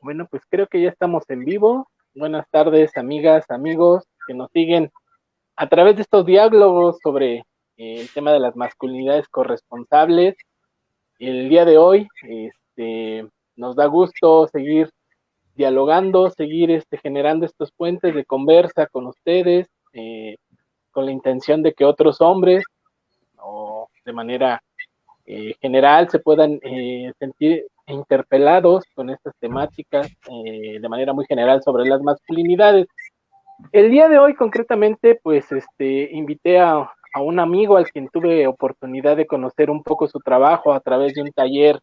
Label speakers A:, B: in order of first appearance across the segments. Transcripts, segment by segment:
A: Bueno, pues creo que ya estamos en vivo. Buenas tardes, amigas, amigos que nos siguen a través de estos diálogos sobre el tema de las masculinidades corresponsables. El día de hoy, nos da gusto seguir dialogando, seguir generando estos puentes de conversa con ustedes, con la intención de que otros hombres, o de manera general, se puedan sentir interpelados con estas temáticas de manera muy general sobre las masculinidades. El día de hoy, concretamente, pues invité a un amigo al quien tuve oportunidad de conocer un poco su trabajo a través de un taller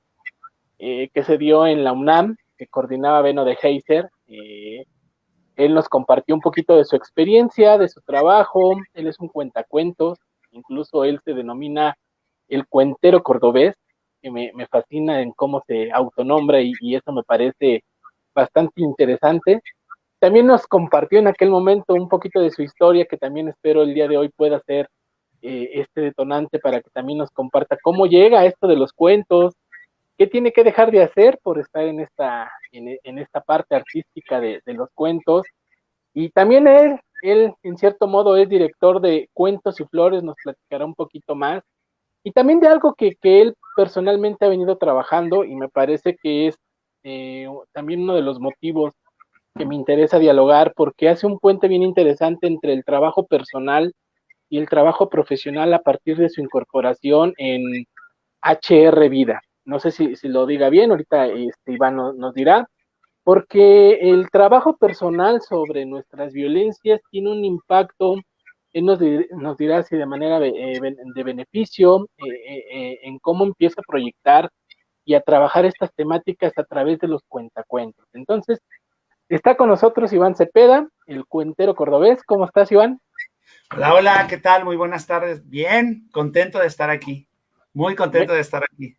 A: que se dio en la UNAM, que coordinaba Beno de Heiser. Él nos compartió un poquito de su experiencia, de su trabajo. Él es un cuentacuentos, incluso él se denomina el cuentero cordobés, que me fascina en cómo se autonombra y eso me parece bastante interesante. También nos compartió en aquel momento un poquito de su historia, que también espero el día de hoy pueda ser este detonante para que también nos comparta cómo llega a esto de los cuentos, qué tiene que dejar de hacer por estar en esta parte artística de los cuentos. Y también él en cierto modo es director de Cuentos y Flores, nos platicará un poquito más. Y también de algo que él personalmente ha venido trabajando y me parece que es también uno de los motivos que me interesa dialogar porque hace un puente bien interesante entre el trabajo personal y el trabajo profesional a partir de su incorporación en HR Vida. No sé si lo diga bien, ahorita Iván nos dirá, porque el trabajo personal sobre nuestras violencias tiene un impacto, él nos dirá si de manera de beneficio, en cómo empieza a proyectar y a trabajar estas temáticas a través de los cuentacuentos. Entonces, está con nosotros Iván Cepeda, el cuentero cordobés. ¿Cómo estás, Iván?
B: Hola, hola, ¿qué tal? Muy buenas tardes. Bien, contento de estar aquí. Muy
A: Me,
B: contento de estar aquí.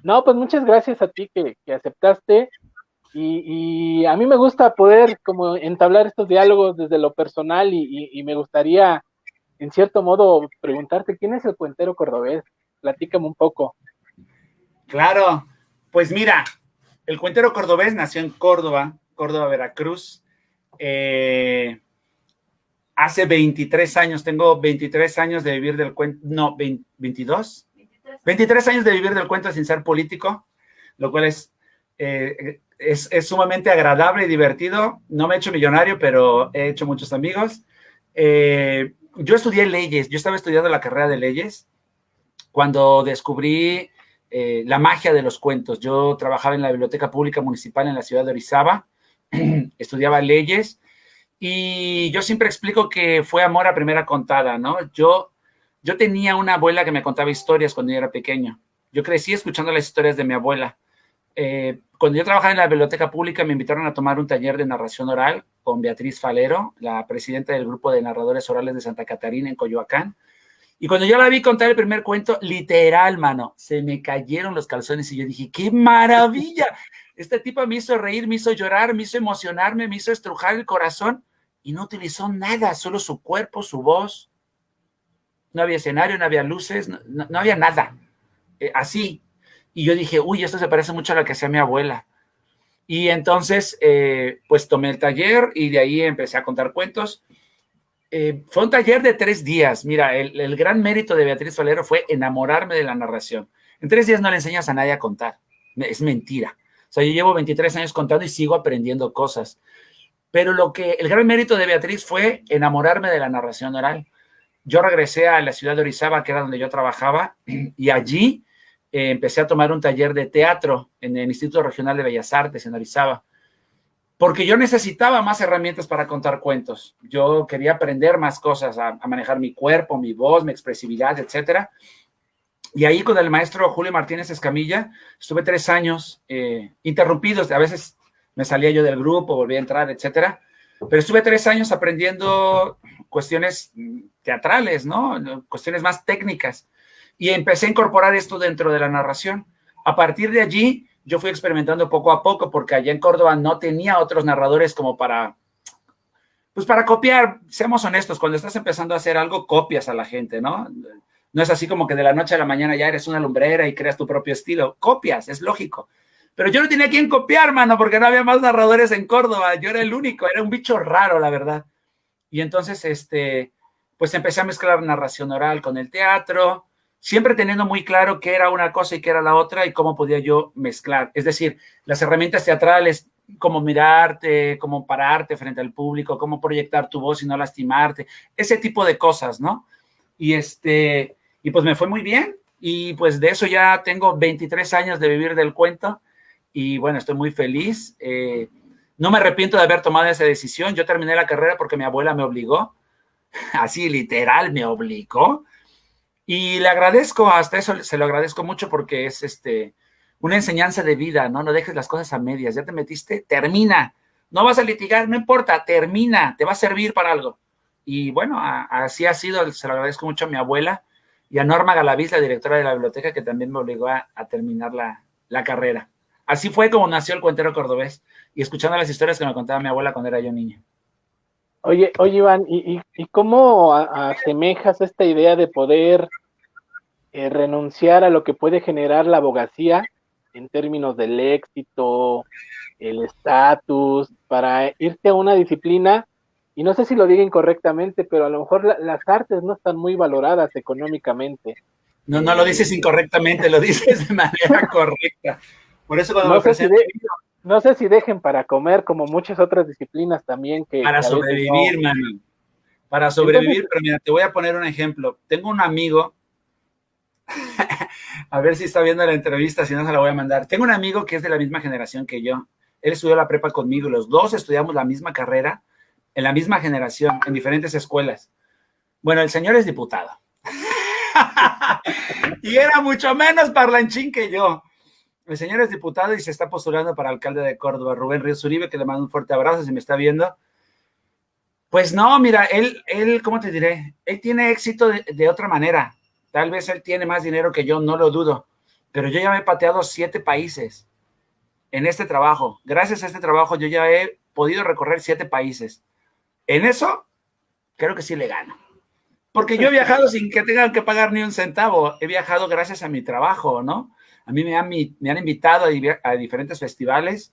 A: no, pues muchas gracias a ti que aceptaste. Y a mí me gusta poder como entablar estos diálogos desde lo personal y me gustaría, en cierto modo, preguntarte, ¿quién es el cuentero cordobés? Platícame un poco.
B: Claro, pues mira, el cuentero cordobés nació en Córdoba, Córdoba, Veracruz. Eh, Hace 23 años, tengo 23 años de vivir del cuento, no, 22, 23 años de vivir del cuento sin ser político, lo cual es sumamente agradable y divertido. No me he hecho millonario, pero he hecho muchos amigos. Yo estudié leyes, yo estaba estudiando la carrera de leyes cuando descubrí la magia de los cuentos. Yo trabajaba en la Biblioteca Pública Municipal en la ciudad de Orizaba, estudiaba leyes y yo siempre explico que fue amor a primera contada, ¿no? Yo tenía una abuela que me contaba historias cuando yo era pequeño. Yo crecí escuchando las historias de mi abuela. Cuando yo trabajaba en la biblioteca pública me invitaron a tomar un taller de narración oral con Beatriz Falero, la presidenta del grupo de narradores orales de Santa Catarina en Coyoacán. Y cuando yo la vi contar el primer cuento, literal, mano, se me cayeron los calzones y yo dije, ¡qué maravilla! Este tipo me hizo reír, me hizo llorar, me hizo emocionarme, me hizo estrujar el corazón y no utilizó nada, solo su cuerpo, su voz. No había escenario, no había luces, no había nada. Así. Y yo dije, uy, esto se parece mucho a lo que hacía mi abuela. Y entonces, pues tomé el taller y de ahí empecé a contar cuentos. Fue un taller de 3 días. Mira, el gran mérito de Beatriz Falero fue enamorarme de la narración. En 3 días no le enseñas a nadie a contar. Es mentira. O sea, yo llevo 23 años contando y sigo aprendiendo cosas. Pero el gran mérito de Beatriz fue enamorarme de la narración oral. Yo regresé a la ciudad de Orizaba, que era donde yo trabajaba, y allí empecé a tomar un taller de teatro en el Instituto Regional de Bellas Artes en Orizaba, porque yo necesitaba más herramientas para contar cuentos. Yo quería aprender más cosas, a manejar mi cuerpo, mi voz, mi expresividad, etcétera. Y ahí con el maestro Julio Martínez Escamilla estuve 3 años interrumpidos. A veces me salía yo del grupo, volvía a entrar, etcétera. Pero estuve 3 años aprendiendo cuestiones teatrales, ¿no? Cuestiones más técnicas. Y empecé a incorporar esto dentro de la narración. A partir de allí, yo fui experimentando poco a poco, porque allá en Córdoba no tenía otros narradores como pues para copiar. Seamos honestos, cuando estás empezando a hacer algo, copias a la gente, ¿no? No es así como que de la noche a la mañana ya eres una lumbrera y creas tu propio estilo. Copias, es lógico. Pero yo no tenía quien copiar, mano, porque no había más narradores en Córdoba. Yo era el único, era un bicho raro, la verdad. Y entonces, pues empecé a mezclar narración oral con el teatro, siempre teniendo muy claro qué era una cosa y qué era la otra y cómo podía yo mezclar. Es decir, las herramientas teatrales, cómo mirarte, cómo pararte frente al público, cómo proyectar tu voz y no lastimarte, ese tipo de cosas, ¿no? Y y pues me fue muy bien. Y pues de eso ya tengo 23 años de vivir del cuento. Y bueno, estoy muy feliz. No me arrepiento de haber tomado esa decisión. Yo terminé la carrera porque mi abuela me obligó. Así literal me obligó. Y le agradezco, hasta eso se lo agradezco mucho porque es una enseñanza de vida, ¿no? No dejes las cosas a medias. Ya te metiste, termina. No vas a litigar, no importa, termina. Te va a servir para algo. Y bueno, así ha sido. Se lo agradezco mucho a mi abuela y a Norma Galaviz, la directora de la biblioteca, que también me obligó a terminar la carrera. Así fue como nació el cuentero cordobés y escuchando las historias que me contaba mi abuela cuando era yo niño.
A: Oye, Iván, ¿y cómo asemejas esta idea de poder renunciar a lo que puede generar la abogacía en términos del éxito, el estatus, para irte a una disciplina? Y no sé si lo diga incorrectamente, pero a lo mejor las artes no están muy valoradas económicamente.
B: No, no lo dices incorrectamente, lo dices de manera correcta. Por eso cuando
A: No
B: me
A: sé si
B: presenté...
A: no sé si dejen para comer, como muchas otras disciplinas también
B: Para
A: que a veces no.
B: sobrevivir, mano. Para
A: Entonces,
B: sobrevivir, pero mira, te voy a poner un ejemplo. Tengo un amigo, a ver si está viendo la entrevista, si no se la voy a mandar. Tengo un amigo que es de la misma generación que yo. Él estudió la prepa conmigo, los dos estudiamos la misma carrera, en la misma generación, en diferentes escuelas. Bueno, el señor es diputado. Y era mucho menos parlanchín que yo. El señor es diputado y se está postulando para alcalde de Córdoba, Rubén Ríos Uribe, que le mando un fuerte abrazo si me está viendo. Pues no, mira, ¿cómo te diré? Él tiene éxito de otra manera. Tal vez él tiene más dinero que yo, no lo dudo. Pero yo ya me he pateado 7 países en este trabajo. Gracias a este trabajo yo ya he podido recorrer 7 países. En eso, creo que sí le gano. Porque yo he viajado sin que tengan que pagar ni un centavo. He viajado gracias a mi trabajo, ¿no? A mí me han invitado a diferentes festivales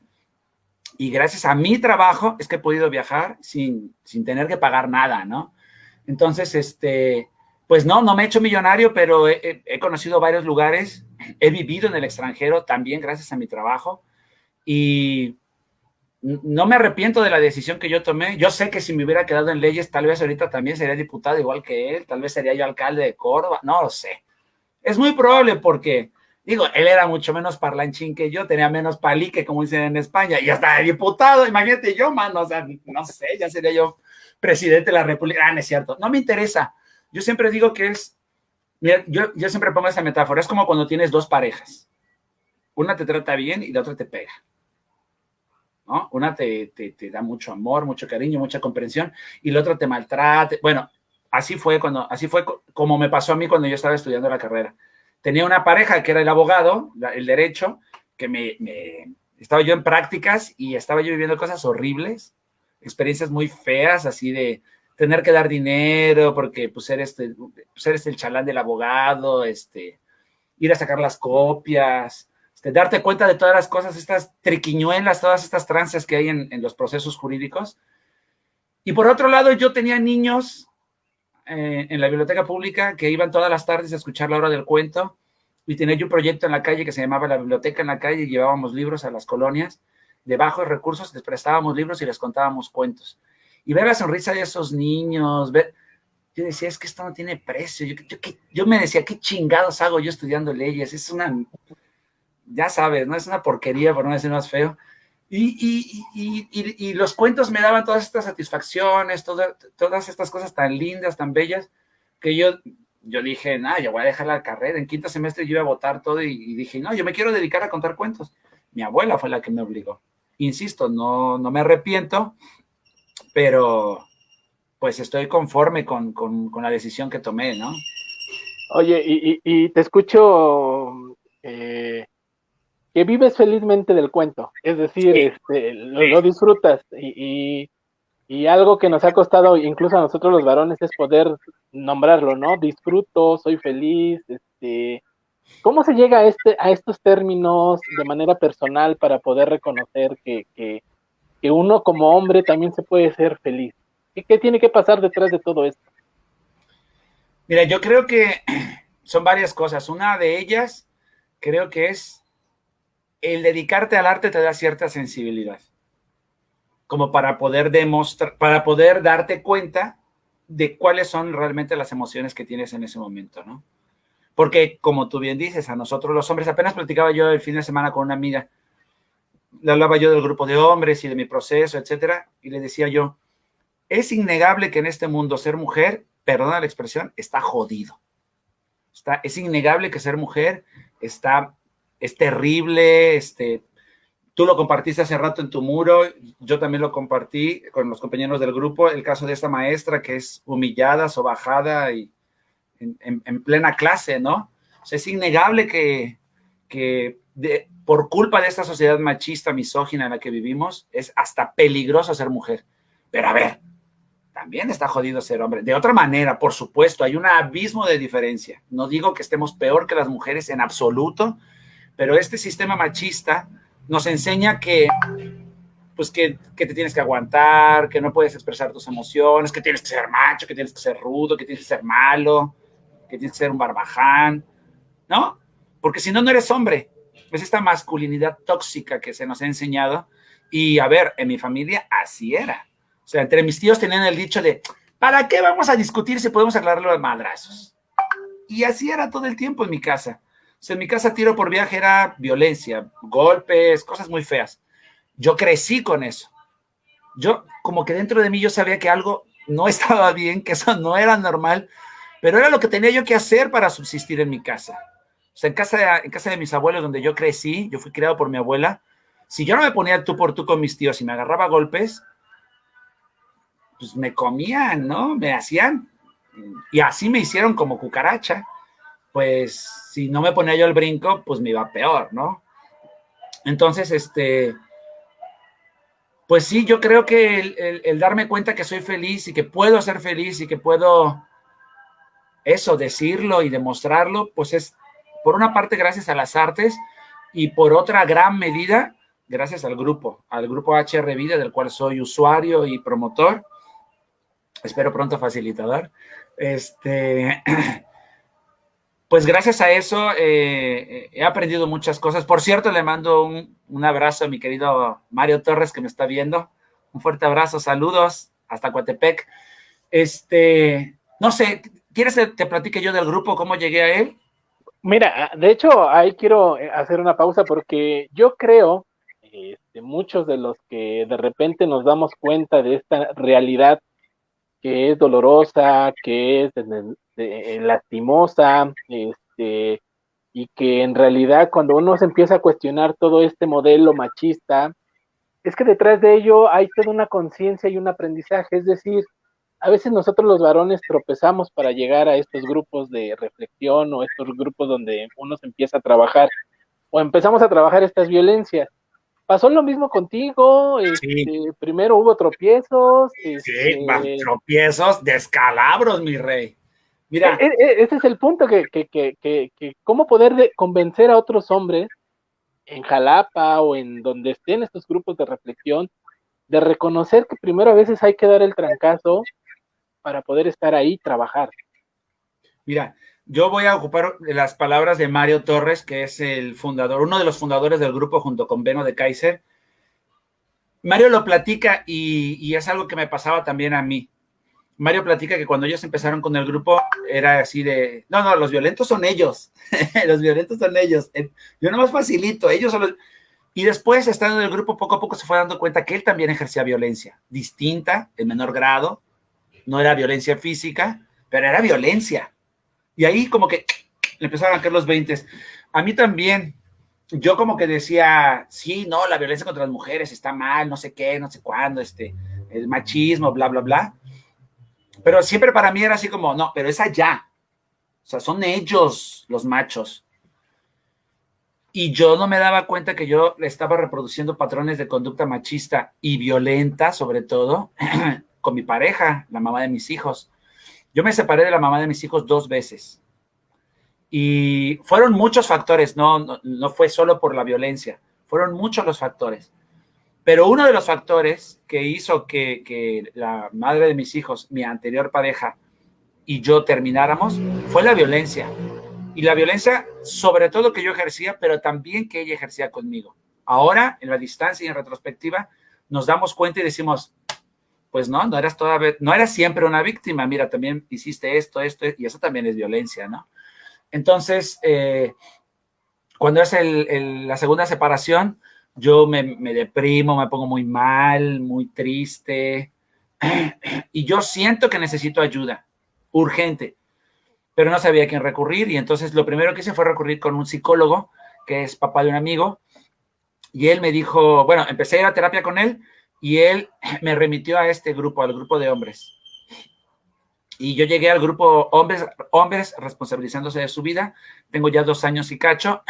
B: y gracias a mi trabajo es que he podido viajar sin tener que pagar nada, ¿no? Entonces, pues no me he hecho millonario, pero he conocido varios lugares, he vivido en el extranjero también gracias a mi trabajo y no me arrepiento de la decisión que yo tomé. Yo sé que si me hubiera quedado en leyes, tal vez ahorita también sería diputado igual que él, tal vez sería yo alcalde de Córdoba, no lo sé. Es muy probable porque, digo, él era mucho menos parlanchín que yo, tenía menos palique, como dicen en España, y hasta diputado, imagínate yo, mano, o sea, no sé, ya sería yo presidente de la República. Ah, no es cierto, no me interesa. Yo siempre digo que mira, yo siempre pongo esta metáfora, es como cuando tienes 2 parejas. Una te trata bien y la otra te pega. ¿No? Una te da mucho amor, mucho cariño, mucha comprensión, y la otra te maltrata. Bueno, así fue como me pasó a mí cuando yo estaba estudiando la carrera. Tenía una pareja que era el abogado, el derecho, que estaba yo en prácticas y estaba yo viviendo cosas horribles, experiencias muy feas, así de tener que dar dinero porque pues eres el chalán del abogado, ir a sacar las copias, darte cuenta de todas las cosas, estas triquiñuelas, todas estas tranzas que hay en los procesos jurídicos. Y por otro lado, yo tenía niños en la biblioteca pública que iban todas las tardes a escuchar la hora del cuento y tenía yo un proyecto en la calle que se llamaba La Biblioteca en la Calle y llevábamos libros a las colonias de bajos recursos, les prestábamos libros y les contábamos cuentos. Y ver la sonrisa de esos niños, yo decía, es que esto no tiene precio. Yo me decía, ¿qué chingados hago yo estudiando leyes? Es una, ya sabes, ¿no? Es una porquería, por no decir más feo. Y los cuentos me daban todas estas satisfacciones, todas estas cosas tan lindas, tan bellas, que yo dije, yo voy a dejar la carrera. En 5º semestre yo iba a botar todo y dije, no, yo me quiero dedicar a contar cuentos. Mi abuela fue la que me obligó. Insisto, no me arrepiento, pero pues estoy conforme con la decisión que tomé, ¿no?
A: Oye, y te escucho que vives felizmente del cuento, es decir,
B: Sí.
A: lo disfrutas y algo que nos ha costado incluso a nosotros los varones es poder nombrarlo, ¿no? Disfruto, soy feliz, ¿Cómo se llega a estos términos de manera personal para poder reconocer que uno como hombre también se puede ser feliz? ¿Qué tiene que pasar detrás de todo esto?
B: Mira, yo creo que son varias cosas. Una de ellas creo que es el dedicarte al arte te da cierta sensibilidad, como para poder demostrar, para poder darte cuenta de cuáles son realmente las emociones que tienes en ese momento, ¿no? Porque, como tú bien dices, a nosotros los hombres, apenas platicaba yo el fin de semana con una amiga, le hablaba yo del grupo de hombres y de mi proceso, etcétera, y le decía yo, es innegable que en este mundo ser mujer, perdona la expresión, está jodido. Es innegable que ser mujer es terrible, tú lo compartiste hace rato en tu muro, yo también lo compartí con los compañeros del grupo, el caso de esta maestra que es humillada, sobajada y en plena clase, ¿no? O sea, es innegable que por culpa de esta sociedad machista, misógina en la que vivimos, es hasta peligroso ser mujer. Pero a ver, también está jodido ser hombre. De otra manera, por supuesto, hay un abismo de diferencia. No digo que estemos peor que las mujeres en absoluto, pero este sistema machista nos enseña pues que te tienes que aguantar, que no puedes expresar tus emociones, que tienes que ser macho, que tienes que ser rudo, que tienes que ser malo, que tienes que ser un barbaján, ¿no? Porque si no, no eres hombre. Es esta masculinidad tóxica que se nos ha enseñado. Y a ver, en mi familia así era. O sea, entre mis tíos tenían el dicho de, ¿para qué vamos a discutir si podemos aclararlo a madrazos? Y así era todo el tiempo en mi casa. O sea, en mi casa tiro por viaje era violencia, golpes, cosas muy feas. Yo crecí con eso. Yo, como que dentro de mí yo sabía que algo no estaba bien, que eso no era normal, pero era lo que tenía yo que hacer para subsistir en mi casa. O sea, en casa de mis abuelos, donde yo crecí, yo fui criado por mi abuela, si yo no me ponía tú por tú con mis tíos y me agarraba golpes, pues me comían, ¿no? Me hacían, y así me hicieron como cucaracha. Pues si no me ponía yo el brinco, pues me iba peor, ¿no? Entonces, pues sí, yo creo que el darme cuenta que soy feliz y que puedo ser feliz y que puedo eso, decirlo y demostrarlo, pues es por una parte gracias a las artes y por otra gran medida gracias al grupo HR Vida, del cual soy usuario y promotor, espero pronto facilitador. Pues gracias a eso he aprendido muchas cosas. Por cierto, le mando un abrazo a mi querido Mario Torres que me está viendo. Un fuerte abrazo, saludos hasta Coatepec. No sé, ¿quieres que te platique yo del grupo, cómo llegué a él?
A: Mira, de hecho, ahí quiero hacer una pausa porque yo creo, muchos de los que de repente nos damos cuenta de esta realidad que es dolorosa, que es lastimosa, y que en realidad cuando uno se empieza a cuestionar todo este modelo machista, es que detrás de ello hay toda una conciencia y un aprendizaje, es decir, a veces nosotros los varones tropezamos para llegar a estos grupos de reflexión o estos grupos donde uno se empieza a trabajar o empezamos a trabajar estas violencias. ¿Pasó lo mismo contigo?
B: Sí,
A: Primero hubo tropiezos,
B: sí, tropiezos, descalabros, mi rey. Mira,
A: ese es el punto que cómo poder convencer a otros hombres en Jalapa o en donde estén estos grupos de reflexión, de reconocer que primero a veces hay que dar el trancazo para poder estar ahí y trabajar.
B: mira, yo voy a ocupar las palabras de Mario Torres, que es el fundador, uno de los fundadores del grupo junto con Beno de Kaiser. Mario lo platica y es algo que me pasaba también a mí. Mario platica que cuando ellos empezaron con el grupo era así de, no, los violentos son ellos, los violentos son ellos, yo nomás facilito, ellos son los... Y después, estando en el grupo, poco a poco se fue dando cuenta que él también ejercía violencia, distinta, en menor grado, no era violencia física, pero era violencia. Y ahí como que le empezaron a caer los 20. A mí también, yo como que decía, sí, no, la violencia contra las mujeres está mal, no sé qué, no sé cuándo, el machismo, bla, bla, bla. Pero siempre para mí era así como, no, pero es allá. O sea, son ellos los machos. Y yo no me daba cuenta que yo estaba reproduciendo patrones de conducta machista y violenta, sobre todo, con mi pareja, la mamá de mis hijos. Yo me separé de la mamá de mis hijos 2 veces. Y fueron muchos factores, no fue solo por la violencia, fueron muchos los factores. Pero uno de los factores que hizo que la madre de mis hijos, mi anterior pareja, y yo termináramos, fue la violencia. Y la violencia, sobre todo que yo ejercía, pero también que ella ejercía conmigo. Ahora, en la distancia y en retrospectiva, nos damos cuenta y decimos, pues no eras siempre una víctima. Mira, también hiciste esto, y eso también es violencia, ¿no? Entonces, cuando es la segunda separación, yo me deprimo, me pongo muy mal, muy triste, y yo siento que necesito ayuda, urgente, pero no sabía a quién recurrir, y entonces lo primero que hice fue recurrir con un psicólogo, que es papá de un amigo, y él me dijo, bueno, empecé a ir a terapia con él, y él me remitió a este grupo, al grupo de hombres. Y yo llegué al grupo hombres responsabilizándose de su vida. Tengo ya 2 años y cacho.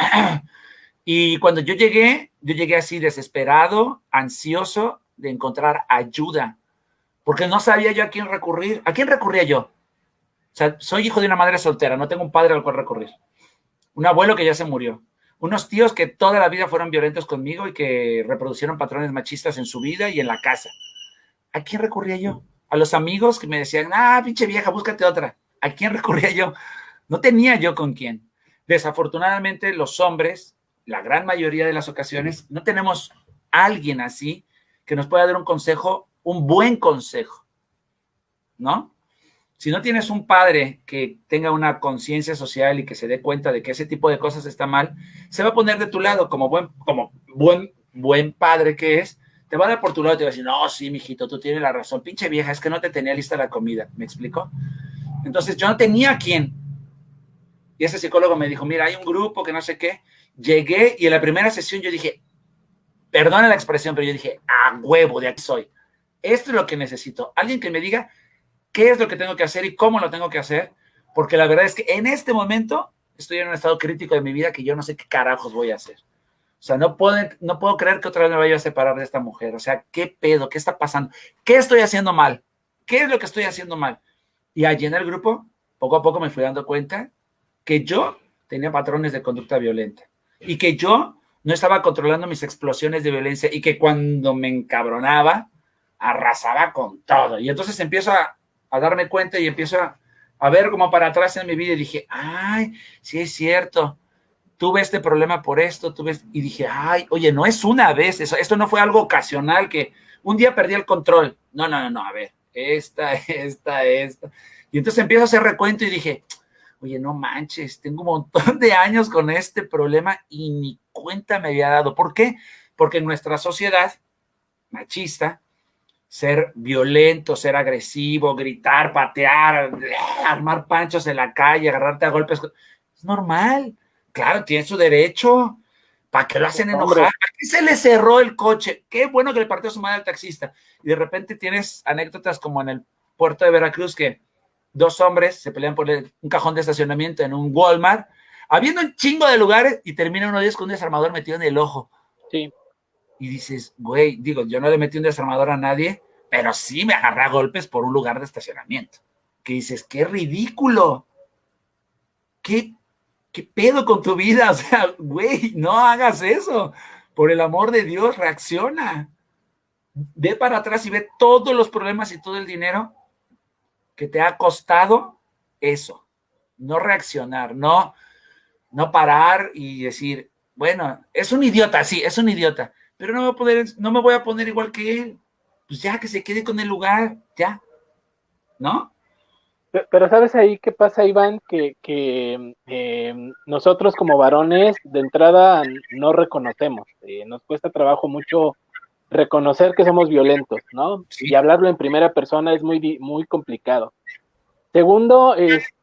B: Y cuando yo llegué así desesperado, ansioso de encontrar ayuda, porque no sabía yo a quién recurrir. ¿A quién recurría yo? O sea, soy hijo de una madre soltera, no tengo un padre al cual recurrir. Un abuelo que ya se murió. Unos tíos que toda la vida fueron violentos conmigo y que reproducieron patrones machistas en su vida y en la casa. ¿A quién recurría yo? A los amigos que me decían, pinche vieja, búscate otra. ¿A quién recurría yo? No tenía yo con quién. Desafortunadamente, los hombres, la gran mayoría de las ocasiones, no tenemos a alguien así que nos pueda dar un consejo, un buen consejo, ¿no? Si no tienes un padre que tenga una conciencia social y que se dé cuenta de que ese tipo de cosas está mal, se va a poner de tu lado como buen padre que es, te va a dar por tu lado y te va a decir, no, sí, mijito, tú tienes la razón, pinche vieja, es que no te tenía lista la comida, ¿me explico? Entonces yo no tenía a quién. Y ese psicólogo me dijo, mira, hay un grupo que no sé qué. Llegué y en la primera sesión yo dije, perdona la expresión, pero yo dije, a huevo, de aquí soy. Esto es lo que necesito. Alguien que me diga qué es lo que tengo que hacer y cómo lo tengo que hacer, porque la verdad es que en este momento estoy en un estado crítico de mi vida que yo no sé qué carajos voy a hacer. O sea, no puedo creer que otra vez me vaya a separar de esta mujer. O sea, ¿qué pedo? ¿Qué está pasando? ¿Qué estoy haciendo mal? ¿Qué es lo que estoy haciendo mal? Y allí en el grupo, poco a poco me fui dando cuenta que yo tenía patrones de conducta violenta y que yo no estaba controlando mis explosiones de violencia y que cuando me encabronaba, arrasaba con todo. Y entonces empiezo a darme cuenta y empiezo a ver como para atrás en mi vida y dije, ay, sí es cierto, tuve este problema por esto, y dije, ay, oye, no es una vez, esto no fue algo ocasional que un día perdí el control. No, a ver, esta. Y entonces empiezo a hacer recuento y dije, oye, no manches, tengo un montón de años con este problema y ni cuenta me había dado. ¿Por qué? Porque en nuestra sociedad machista, ser violento, ser agresivo, gritar, patear, armar panchos en la calle, agarrarte a golpes, es normal. Claro, tiene su derecho. ¿Para qué lo hacen enojar? ¿A qué se le cerró el coche? Qué bueno que le partió su madre al taxista. Y de repente tienes anécdotas como en el puerto de Veracruz que 2 hombres se pelean por un cajón de estacionamiento en un Walmart, habiendo un chingo de lugares y termina uno de ellos con un desarmador metido en el ojo.
A: Sí.
B: Y dices, güey, digo, yo no le metí un desarmador a nadie, pero sí me agarré a golpes por un lugar de estacionamiento. Que dices, qué ridículo. ¿Qué pedo con tu vida? O sea, güey, no hagas eso. Por el amor de Dios, reacciona. Ve para atrás y ve todos los problemas y todo el dinero que te ha costado eso. No reaccionar, no parar y decir, bueno, es un idiota, sí, es un idiota, pero no me voy a poner igual que él. Pues ya, que se quede con el lugar, ya, ¿no?
A: Pero ¿sabes ahí qué pasa, Iván? Que nosotros como varones de entrada no reconocemos, nos cuesta trabajo mucho reconocer que somos violentos, ¿no?
B: Sí.
A: Y hablarlo en primera persona es muy complicado. Segundo,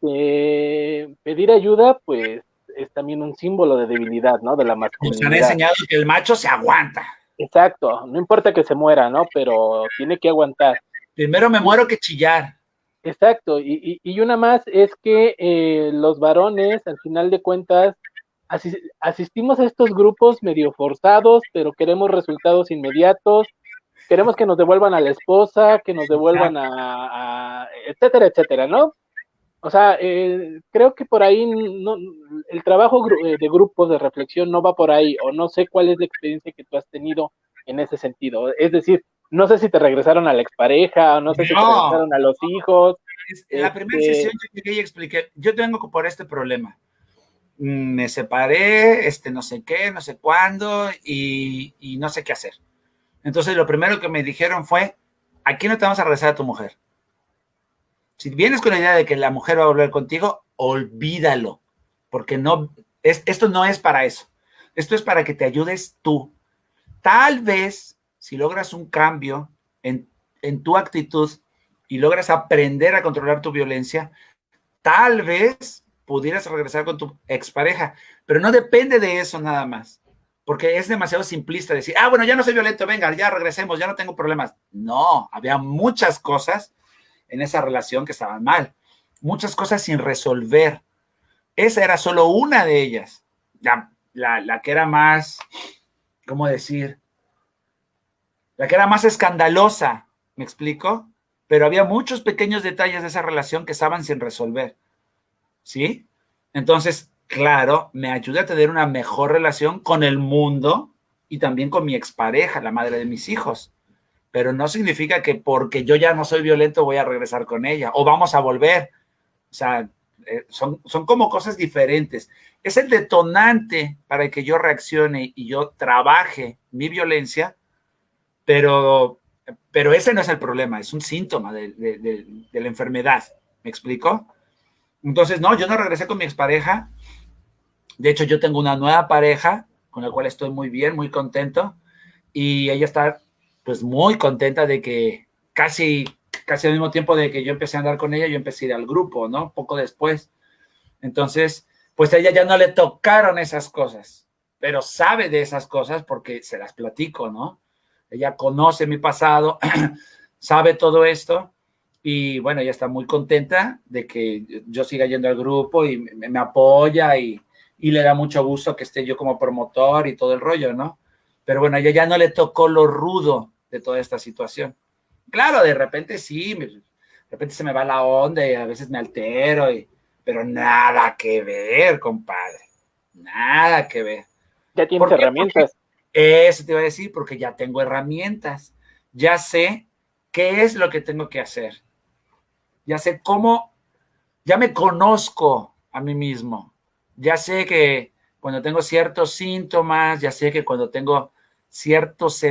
A: pedir ayuda, pues es también un símbolo de debilidad, ¿no? De la masculinidad.
B: Nos han enseñado que el macho se aguanta.
A: Exacto, no importa que se muera, ¿no? Pero tiene que aguantar.
B: Primero me muero que chillar.
A: Exacto, y una más es que los varones, al final de cuentas, asistimos a estos grupos medio forzados, pero queremos resultados inmediatos, queremos que nos devuelvan a la esposa, que nos devuelvan etcétera, etcétera, ¿no? O sea, creo que por ahí no, el trabajo de grupos de reflexión no va por ahí, o no sé cuál es la experiencia que tú has tenido en ese sentido. Es decir, no sé si te regresaron a la expareja, o no sé si te
B: No,
A: regresaron a los hijos.
B: en la primera sesión
A: Este,
B: yo llegué y expliqué, yo tengo por este problema. Me separé, no sé qué, no sé cuándo, y no sé qué hacer. Entonces lo primero que me dijeron fue, aquí no te vamos a regresar a tu mujer. Si vienes con la idea de que la mujer va a volver contigo, olvídalo, porque no, esto no es para eso. Esto es para que te ayudes tú. Tal vez, si logras un cambio en tu actitud y logras aprender a controlar tu violencia, tal vez pudieras regresar con tu expareja, pero no depende de eso nada más, porque es demasiado simplista decir, bueno, ya no soy violento, venga, ya regresemos, ya no tengo problemas. No, había muchas cosas en esa relación que estaban mal, muchas cosas sin resolver. Esa era solo una de ellas, la que era más, ¿cómo decir? La que era más escandalosa, ¿me explico? Pero había muchos pequeños detalles de esa relación que estaban sin resolver. ¿Sí? Entonces, claro, me ayuda a tener una mejor relación con el mundo y también con mi expareja, la madre de mis hijos. Pero no significa que porque yo ya no soy violento voy a regresar con ella o vamos a volver. O sea, son como cosas diferentes. Es el detonante para que yo reaccione y yo trabaje mi violencia, pero, pero ese no es el problema, es un síntoma de la enfermedad. ¿Me explico? Entonces, no, yo no regresé con mi expareja. De hecho, yo tengo una nueva pareja con la cual estoy muy bien, muy contento. Y ella está, pues, muy contenta de que casi al mismo tiempo de que yo empecé a andar con ella, yo empecé a ir al grupo, ¿no? Poco después. Entonces, pues a ella ya no le tocaron esas cosas, pero sabe de esas cosas porque se las platico, ¿no? Ella conoce mi pasado, sabe todo esto y bueno, ella está muy contenta de que yo siga yendo al grupo y me apoya y le da mucho gusto que esté yo como promotor y todo el rollo, ¿no? Pero bueno, a ella ya no le tocó lo rudo de toda esta situación. Claro, de repente sí, de repente se me va la onda y a veces me altero, pero nada que ver, compadre, nada que ver.
A: ya tienes
B: ¿Por qué? Porque
A: herramientas.
B: eso te iba a decir, porque ya tengo herramientas, ya sé qué es lo que tengo que hacer, ya sé cómo, ya me conozco a mí mismo, ya sé que cuando tengo ciertos síntomas, ya sé que cuando tengo ciertas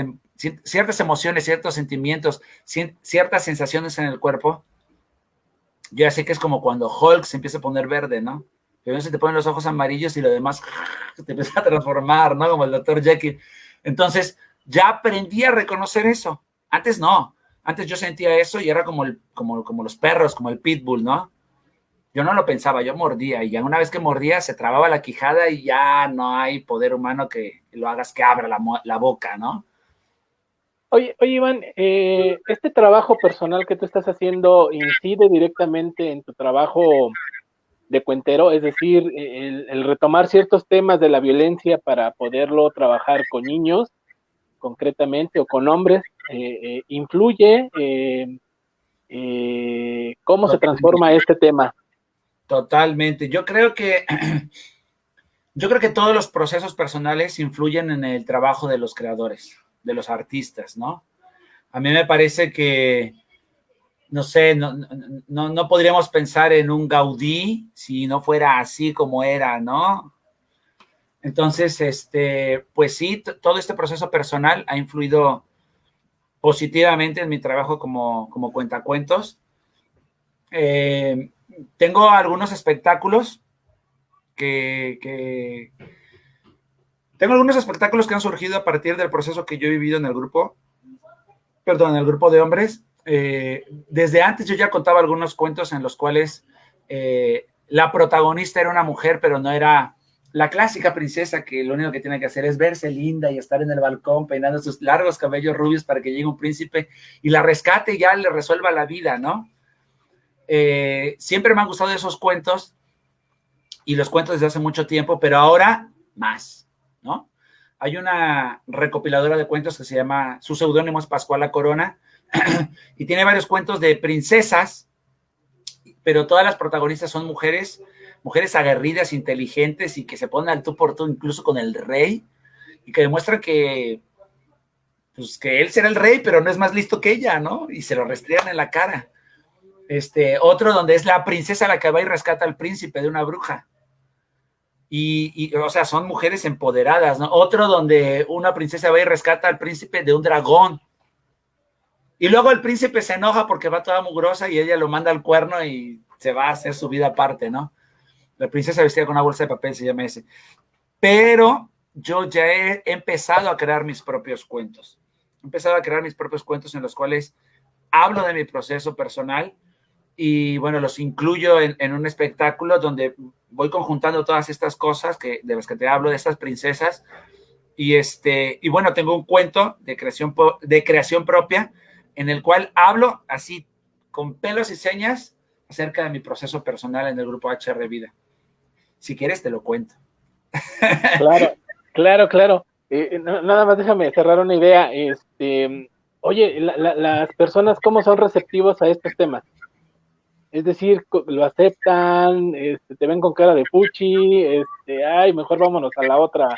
B: emociones, ciertos sentimientos, ciertas sensaciones en el cuerpo, yo ya sé que es como cuando Hulk se empieza a poner verde, ¿no? Primero se te ponen los ojos amarillos y lo demás te empieza a transformar, ¿no? Como el Dr. Jekyll. Entonces, ya aprendí a reconocer eso. Antes no. Antes yo sentía eso y era como los perros, como el pitbull, ¿no? Yo no lo pensaba, yo mordía y ya una vez que mordía se trababa la quijada y ya no hay poder humano que lo hagas que abra la boca, ¿no?
A: Oye, Iván, este trabajo personal que tú estás haciendo incide directamente en tu trabajo de cuentero, es decir, el retomar ciertos temas de la violencia para poderlo trabajar con niños, concretamente, o con hombres, influye cómo se transforma este tema.
B: Totalmente. Yo creo que todos los procesos personales influyen en el trabajo de los creadores, de los artistas, ¿no? A mí me parece que, no sé, no podríamos pensar en un Gaudí si no fuera así como era, ¿no? Entonces, pues sí, todo este proceso personal ha influido positivamente en mi trabajo como cuentacuentos. Eh, Tengo algunos espectáculos que tengo algunos espectáculos que han surgido a partir del proceso que yo he vivido en el grupo, perdón, en el grupo de hombres. Desde antes yo ya contaba algunos cuentos en los cuales la protagonista era una mujer, pero no era la clásica princesa que lo único que tiene que hacer es verse linda y estar en el balcón peinando sus largos cabellos rubios para que llegue un príncipe y la rescate y ya le resuelva la vida, ¿no? Siempre me han gustado esos cuentos y los cuento desde hace mucho tiempo, pero ahora más, ¿no? Hay una recopiladora de cuentos que se llama, su seudónimo es Pascuala Corona, y tiene varios cuentos de princesas, pero todas las protagonistas son mujeres aguerridas, inteligentes y que se ponen al tú por tú incluso con el rey y que demuestran que, pues, que él será el rey, pero no es más listo que ella, ¿no? Y se lo restregan en la cara. Otro donde es la princesa la que va y rescata al príncipe de una bruja. O sea, son mujeres empoderadas, ¿no? Otro donde una princesa va y rescata al príncipe de un dragón. Y luego el príncipe se enoja porque va toda mugrosa y ella lo manda al cuerno y se va a hacer su vida aparte, ¿no? La princesa vestida con una bolsa de papel se llama ese. Pero yo ya he empezado a crear mis propios cuentos. He empezado a crear mis propios cuentos en los cuales hablo de mi proceso personal y, bueno, los incluyo en un espectáculo donde voy conjuntando todas estas cosas de las que te hablo, de estas princesas. Y bueno, tengo un cuento de creación propia en el cual hablo así, con pelos y señas, acerca de mi proceso personal en el grupo HR Vida. Si quieres, te lo cuento.
A: Claro, claro, claro. Nada más déjame cerrar una idea. Oye, las personas, ¿cómo son receptivos a estos temas? Es decir, lo aceptan, te ven con cara de puchi, ay, mejor vámonos a la otra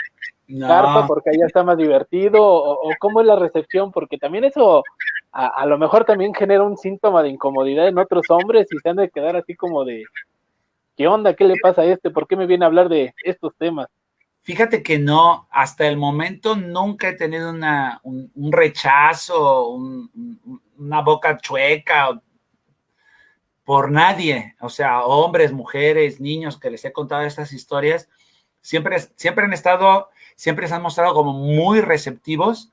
A: carpa porque allá está más divertido, o cómo es la recepción, porque también eso a lo mejor también genera un síntoma de incomodidad en otros hombres y se han de quedar así como de, ¿qué onda? ¿Qué le pasa a ¿Por qué me viene a hablar de estos temas?
B: Fíjate que no, hasta el momento nunca he tenido un rechazo, una boca chueca por nadie, o sea, hombres, mujeres, niños que les he contado estas historias, siempre se han mostrado como muy receptivos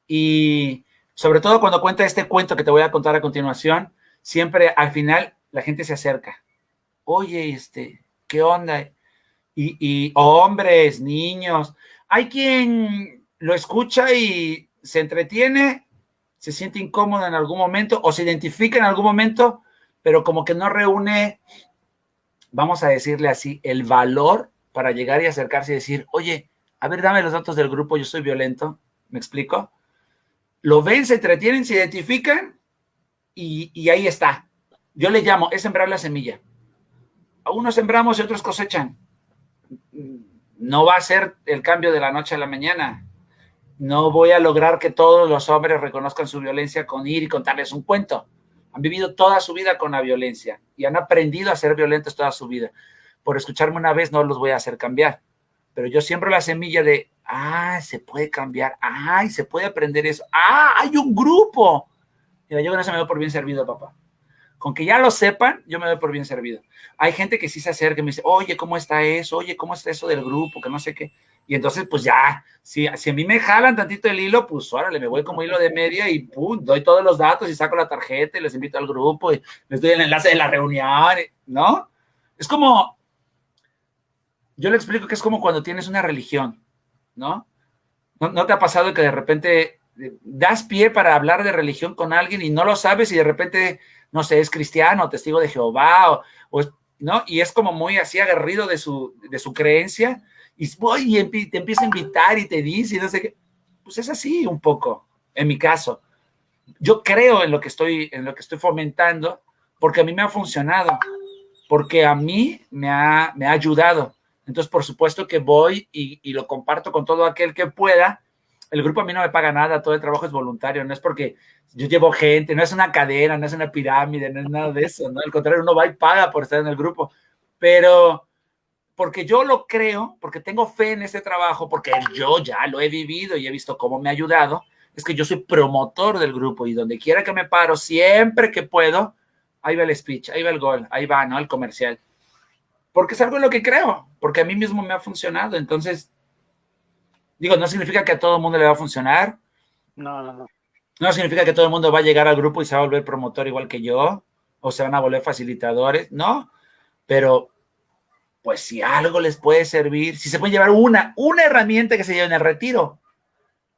B: y sobre todo cuando cuenta este cuento que te voy a contar a continuación, siempre al final la gente se acerca. Oye, ¿qué onda? Y hombres, niños, hay quien lo escucha y se entretiene, se siente incómodo en algún momento o se identifica en algún momento, pero como que no reúne, vamos a decirle así, el valor para llegar y acercarse y decir, oye, a ver, dame los datos del grupo, yo soy violento, ¿me explico? Lo ven, se entretienen, se identifican y ahí está. Yo le llamo, es sembrar la semilla. A unos sembramos y otros cosechan. No va a ser el cambio de la noche a la mañana. No voy a lograr que todos los hombres reconozcan su violencia con ir y contarles un cuento. Han vivido toda su vida con la violencia y han aprendido a ser violentos toda su vida. Por escucharme una vez no los voy a hacer cambiar. Pero yo siembro la semilla de, se puede cambiar, se puede aprender eso, hay un grupo. Mira, yo con eso me doy por bien servido, papá. Con que ya lo sepan, yo me doy por bien servido. Hay gente que sí se acerca y me dice, oye, ¿cómo está eso? Oye, ¿cómo está eso del grupo? Que no sé qué. Y entonces, pues ya, si a mí me jalan tantito el hilo, pues órale, me voy como hilo de media y pum, doy todos los datos y saco la tarjeta y les invito al grupo y les doy el enlace de la reunión, ¿no? Es como, yo le explico que es como cuando tienes una religión, ¿no? ¿No te ha pasado que de repente das pie para hablar de religión con alguien y no lo sabes y de repente, no sé, es cristiano, testigo de Jehová, ¿no? Y es como muy así aguerrido de su creencia y te empieza a invitar y te dice y no sé qué. Pues es así un poco, en mi caso. Yo creo en lo que estoy fomentando porque a mí me ha funcionado, porque a mí me ha ayudado. Entonces, por supuesto que voy y lo comparto con todo aquel que pueda. El grupo a mí no me paga nada, todo el trabajo es voluntario, no es porque yo llevo gente, no es una cadena, no es una pirámide, no es nada de eso, ¿no? Al contrario, uno va y paga por estar en el grupo, pero porque yo lo creo, porque tengo fe en este trabajo, porque yo ya lo he vivido y he visto cómo me ha ayudado, es que yo soy promotor del grupo y donde quiera que me paro, siempre que puedo, ahí va el speech, ahí va el gol, ahí va, ¿no? El comercial. Porque es algo en lo que creo, porque a mí mismo me ha funcionado. Entonces, digo, no significa que a todo el mundo le va a funcionar.
A: No.
B: No significa que todo el mundo va a llegar al grupo y se va a volver promotor igual que yo, o se van a volver facilitadores, no. Pero, pues si algo les puede servir, si se puede llevar una herramienta que se lleve en el retiro,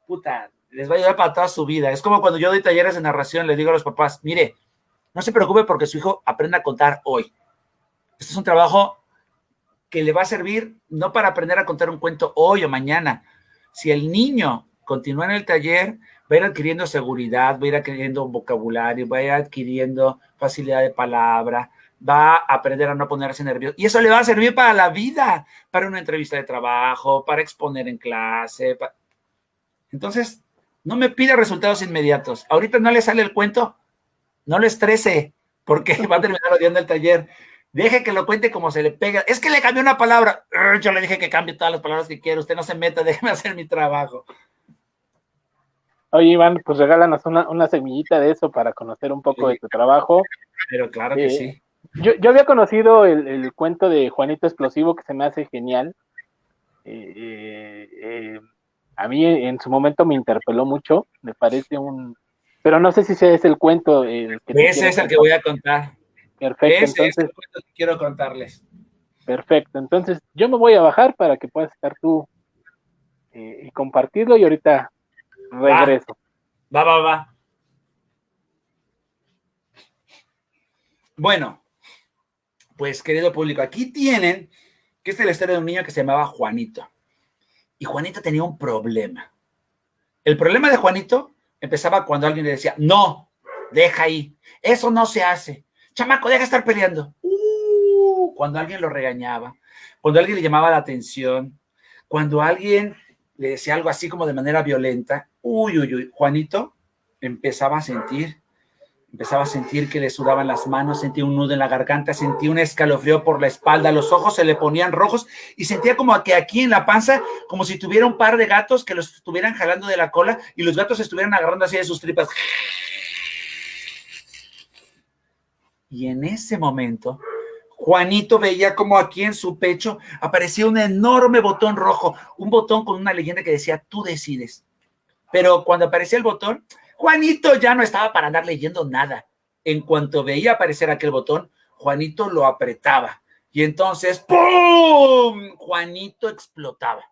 B: puta, les va a ayudar para toda su vida. Es como cuando yo doy talleres de narración, les digo a los papás, mire, no se preocupe porque su hijo aprenda a contar hoy. Este es un trabajo que le va a servir no para aprender a contar un cuento hoy o mañana. Si el niño continúa en el taller, va a ir adquiriendo seguridad, va a ir adquiriendo vocabulario, va a ir adquiriendo facilidad de palabra, va a aprender a no ponerse nervioso. Y eso le va a servir para la vida, para una entrevista de trabajo, para exponer en clase. Entonces, no me pida resultados inmediatos. Ahorita no le sale el cuento, no lo estrese, porque va a terminar odiando el taller. Deje que lo cuente como se le pega. Es que le cambié una palabra. Yo le dije que cambie todas las palabras que quiera. Usted no se meta, déjeme hacer mi trabajo.
A: Oye, Iván, pues regálanos una semillita de eso para conocer un poco de tu trabajo.
B: Pero claro que sí.
A: Yo había conocido el cuento de Juanito Explosivo, que se me hace genial. A mí en su momento me interpeló mucho, me parece pero no sé si ese es el cuento el que
B: ese es el que voy a contar.
A: Perfecto,
B: ese entonces, es el cuento que quiero contarles.
A: Perfecto, entonces yo me voy a bajar para que puedas estar tú y compartirlo, y ahorita regreso.
B: Va. Bueno, pues querido público, aquí tienen que esta es la historia de un niño que se llamaba Juanito. Y Juanito tenía un problema. El problema de Juanito empezaba cuando alguien le decía, no, deja ahí, eso no se hace. Chamaco, deja de estar peleando. Cuando alguien lo regañaba, cuando alguien le llamaba la atención, cuando alguien le decía algo así como de manera violenta, Juanito empezaba a sentir que le sudaban las manos, sentía un nudo en la garganta, sentía un escalofrío por la espalda, los ojos se le ponían rojos y sentía como que aquí en la panza, como si tuviera un par de gatos que los estuvieran jalando de la cola y los gatos estuvieran agarrando así de sus tripas. Y en ese momento, Juanito veía como aquí en su pecho aparecía un enorme botón rojo, un botón con una leyenda que decía, tú decides. Pero cuando aparecía el botón, Juanito ya no estaba para andar leyendo nada. En cuanto veía aparecer aquel botón, Juanito lo apretaba. Y entonces, ¡pum! Juanito explotaba.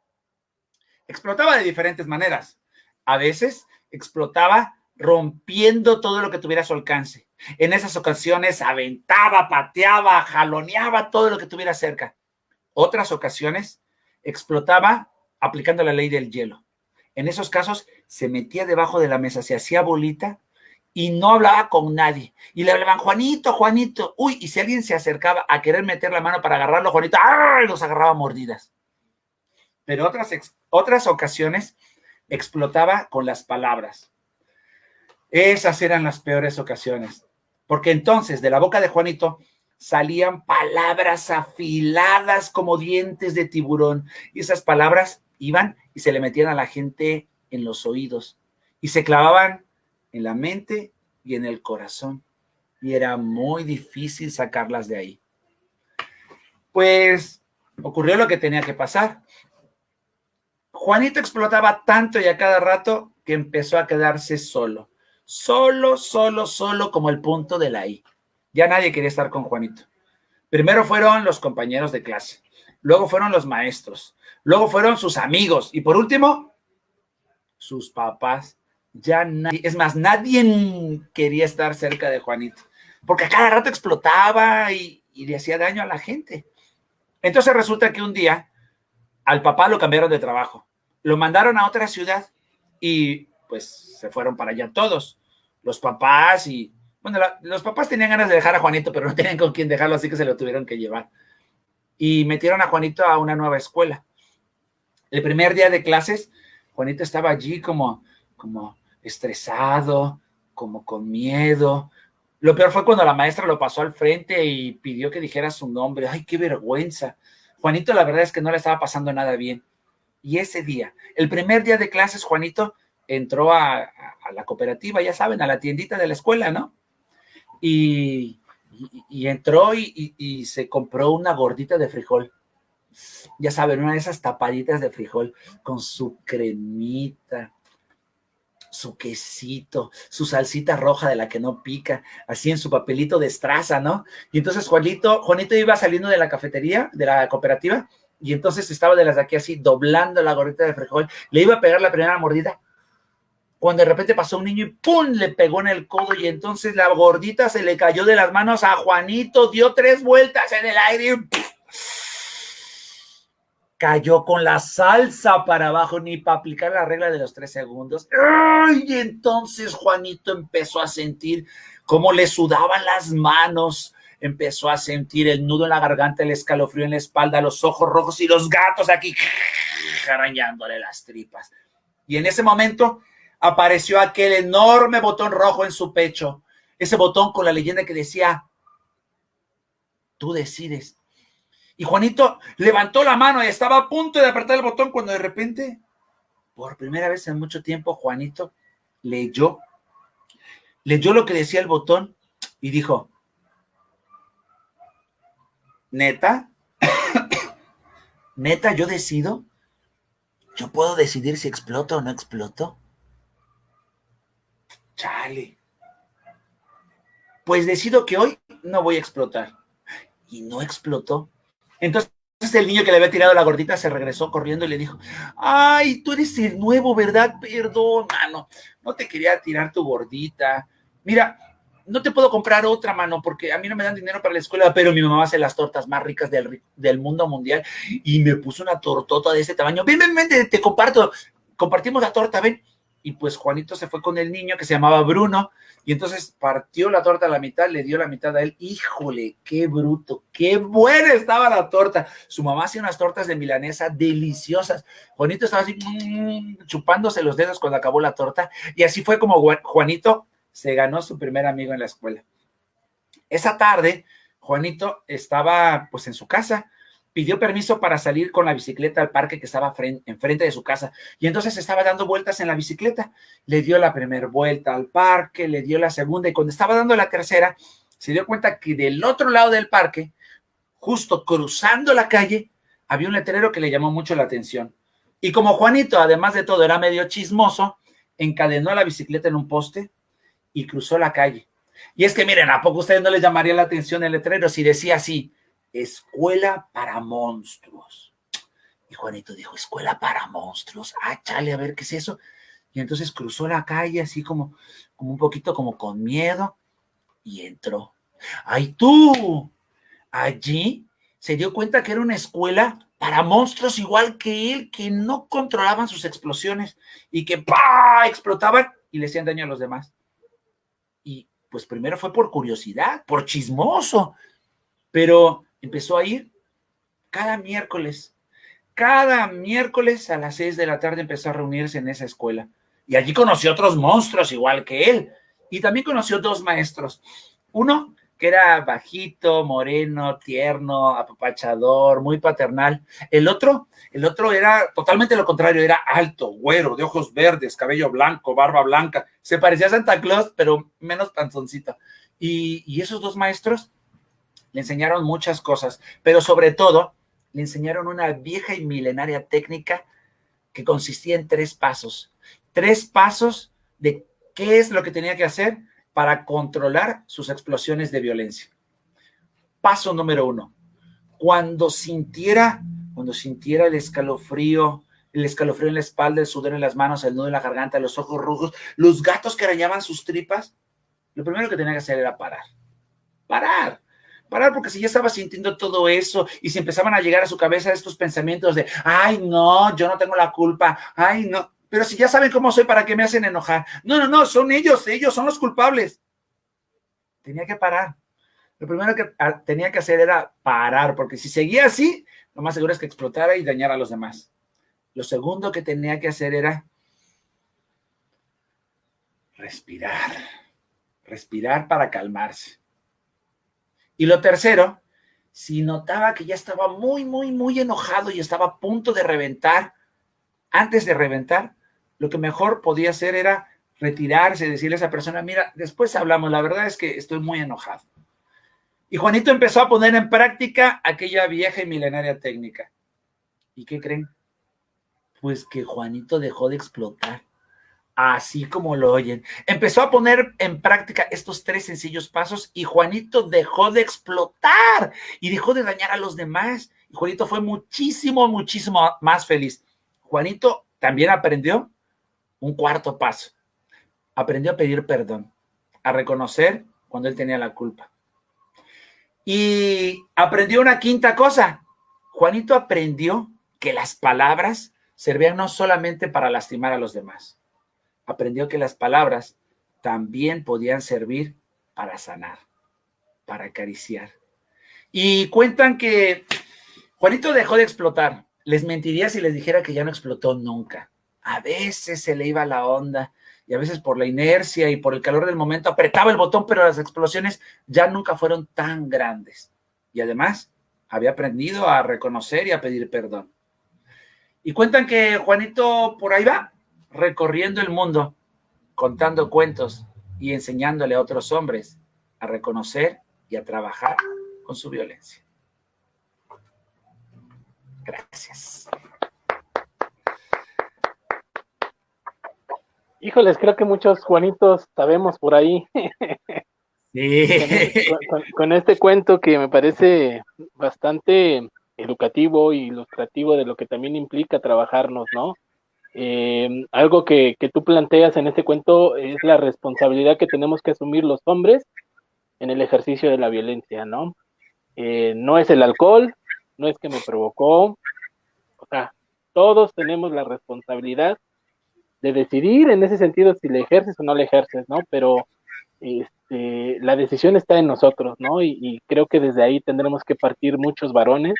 B: Explotaba de diferentes maneras. A veces explotaba rompiendo todo lo que tuviera a su alcance. En esas ocasiones aventaba, pateaba, jaloneaba todo lo que tuviera cerca. Otras ocasiones explotaba aplicando la ley del hielo. En esos casos se metía debajo de la mesa, se hacía bolita y no hablaba con nadie. Y le hablaban, Juanito, Juanito. Y si alguien se acercaba a querer meter la mano para agarrarlo, Juanito, ¡ay!, los agarraba mordidas. Pero otras ocasiones explotaba con las palabras. Esas eran las peores ocasiones. Porque entonces de la boca de Juanito salían palabras afiladas como dientes de tiburón. Y esas palabras iban y se le metían a la gente en los oídos y se clavaban en la mente y en el corazón. Y era muy difícil sacarlas de ahí. Pues ocurrió lo que tenía que pasar. Juanito explotaba tanto y a cada rato que empezó a quedarse solo. Solo como el punto de la I. Ya nadie quería estar con Juanito. Primero fueron los compañeros de clase, luego fueron los maestros, luego fueron sus amigos y por último, sus papás. Ya nadie, es más, nadie quería estar cerca de Juanito, porque a cada rato explotaba y le hacía daño a la gente. Entonces resulta que un día al papá lo cambiaron de trabajo, lo mandaron a otra ciudad y pues se fueron para allá todos, los papás y... Bueno, los papás tenían ganas de dejar a Juanito, pero no tenían con quién dejarlo, así que se lo tuvieron que llevar. Y metieron a Juanito a una nueva escuela. El primer día de clases, Juanito estaba allí como estresado, como con miedo. Lo peor fue cuando la maestra lo pasó al frente y pidió que dijera su nombre. ¡Ay, qué vergüenza! Juanito, la verdad es que no le estaba pasando nada bien. Y ese día, el primer día de clases, Juanito entró a la cooperativa, ya saben, a la tiendita de la escuela, ¿no? Y entró y se compró una gordita de frijol. Ya saben, una de esas tapaditas de frijol con su cremita, su quesito, su salsita roja de la que no pica, así en su papelito de estraza, ¿no? Y entonces Juanito iba saliendo de la cafetería, de la cooperativa, y entonces estaba de las de aquí así, doblando la gordita de frijol, le iba a pegar la primera mordida, cuando de repente pasó un niño y ¡pum!, le pegó en el codo y entonces la gordita se le cayó de las manos a Juanito, dio 3 vueltas en el aire y cayó con la salsa para abajo, ni para aplicar la regla de los 3 segundos. Y entonces Juanito empezó a sentir cómo le sudaban las manos, empezó a sentir el nudo en la garganta, el escalofrío en la espalda, los ojos rojos y los gatos aquí arañándole las tripas. Y en ese momento apareció aquel enorme botón rojo en su pecho, ese botón con la leyenda que decía, tú decides. Y Juanito levantó la mano y estaba a punto de apretar el botón cuando de repente, por primera vez en mucho tiempo, Juanito leyó lo que decía el botón y dijo, ¿neta? ¿Neta yo decido? ¿Yo puedo decidir si exploto o no exploto? Chale. Pues decido que hoy no voy a explotar. Y no explotó. Entonces el niño que le había tirado la gordita se regresó corriendo y le dijo, ay, tú eres el nuevo, ¿verdad? Perdón, mano, no te quería tirar tu gordita. Mira, no te puedo comprar otra, mano, porque a mí no me dan dinero para la escuela, pero mi mamá hace las tortas más ricas del mundo mundial y me puso una tortota de este tamaño. Ven, te comparto. Compartimos la torta, ven. Y pues Juanito se fue con el niño que se llamaba Bruno y entonces partió la torta a la mitad, le dio la mitad a él. Híjole, qué bruto, qué buena estaba la torta. Su mamá hacía unas tortas de milanesa deliciosas. Juanito estaba así chupándose los dedos cuando acabó la torta y así fue como Juanito se ganó su primer amigo en la escuela. Esa tarde, Juanito estaba pues en su casa, pidió permiso para salir con la bicicleta al parque que estaba enfrente de su casa y entonces estaba dando vueltas en la bicicleta. Le dio la primera vuelta al parque, le dio la segunda y cuando estaba dando la tercera, se dio cuenta que del otro lado del parque, justo cruzando la calle, había un letrero que le llamó mucho la atención. Y como Juanito, además de todo, era medio chismoso, encadenó la bicicleta en un poste y cruzó la calle. Y es que miren, ¿a poco a ustedes no les llamaría la atención el letrero si decía así, escuela para monstruos? Y Juanito dijo, escuela para monstruos, chale, a ver qué es eso. Y entonces cruzó la calle así como un poquito como con miedo y entró. ¡Ay tú! Allí se dio cuenta que era una escuela para monstruos igual que él, que no controlaban sus explosiones y que ¡pah! Explotaban y le hacían daño a los demás. Y pues primero fue por curiosidad, por chismoso, pero empezó a ir cada miércoles a las 6 de la tarde empezó a reunirse en esa escuela. Y allí conoció otros monstruos igual que él. Y también conoció dos maestros. Uno que era bajito, moreno, tierno, apapachador, muy paternal. El otro era totalmente lo contrario, era alto, güero, de ojos verdes, cabello blanco, barba blanca. Se parecía a Santa Claus, pero menos panzoncito. Y esos dos maestros le enseñaron muchas cosas, pero sobre todo le enseñaron una vieja y milenaria técnica que consistía en 3 pasos. 3 pasos de qué es lo que tenía que hacer para controlar sus explosiones de violencia. Paso número 1. Cuando sintiera el escalofrío en la espalda, el sudor en las manos, el nudo en la garganta, los ojos rojos, los gatos que arañaban sus tripas, lo primero que tenía que hacer era parar, porque si ya estaba sintiendo todo eso y si empezaban a llegar a su cabeza estos pensamientos de, ay, no, yo no tengo la culpa, ay, no, pero si ya saben cómo soy, ¿para qué me hacen enojar? No, son ellos son los culpables. Tenía que parar. Lo primero que tenía que hacer era parar, porque si seguía así, lo más seguro es que explotara y dañara a los demás. Lo segundo que tenía que hacer era respirar para calmarse. Y lo tercero, si notaba que ya estaba muy enojado y estaba a punto de reventar, antes de reventar, lo que mejor podía hacer era retirarse, decirle a esa persona, mira, después hablamos, la verdad es que estoy muy enojado. Y Juanito empezó a poner en práctica aquella vieja y milenaria técnica. ¿Y qué creen? Pues que Juanito dejó de explotar. Así como lo oyen. Empezó a poner en práctica estos 3 sencillos pasos y Juanito dejó de explotar y dejó de dañar a los demás. Y Juanito fue muchísimo más feliz. Juanito también aprendió un 4º paso. Aprendió a pedir perdón, a reconocer cuando él tenía la culpa. Y aprendió una 5ª cosa. Juanito aprendió que las palabras servían no solamente para lastimar a los demás. Aprendió que las palabras también podían servir para sanar. para acariciar. Y cuentan que Juanito dejó de explotar. Les mentiría si les dijera que ya no explotó nunca. A veces se le iba la onda y a veces por la inercia y por el calor del momento apretaba el botón, pero las explosiones ya nunca fueron tan grandes. Y además había aprendido a reconocer y a pedir perdón. Y cuentan que Juanito por ahí va, recorriendo el mundo, contando cuentos y enseñándole a otros hombres a reconocer y a trabajar con su violencia. Gracias.
A: Híjoles, creo que muchos Juanitos sabemos por ahí.
B: Sí.
A: Con este cuento que me parece bastante educativo y ilustrativo de lo que también implica trabajarnos, ¿no? Algo que tú planteas en este cuento es la responsabilidad que tenemos que asumir los hombres en el ejercicio de la violencia, ¿no? No es el alcohol, no es que me provocó, o sea, todos tenemos la responsabilidad de decidir en ese sentido si le ejerces o no le ejerces, ¿no? Pero la decisión está en nosotros, ¿no? Y creo que desde ahí tendremos que partir muchos varones,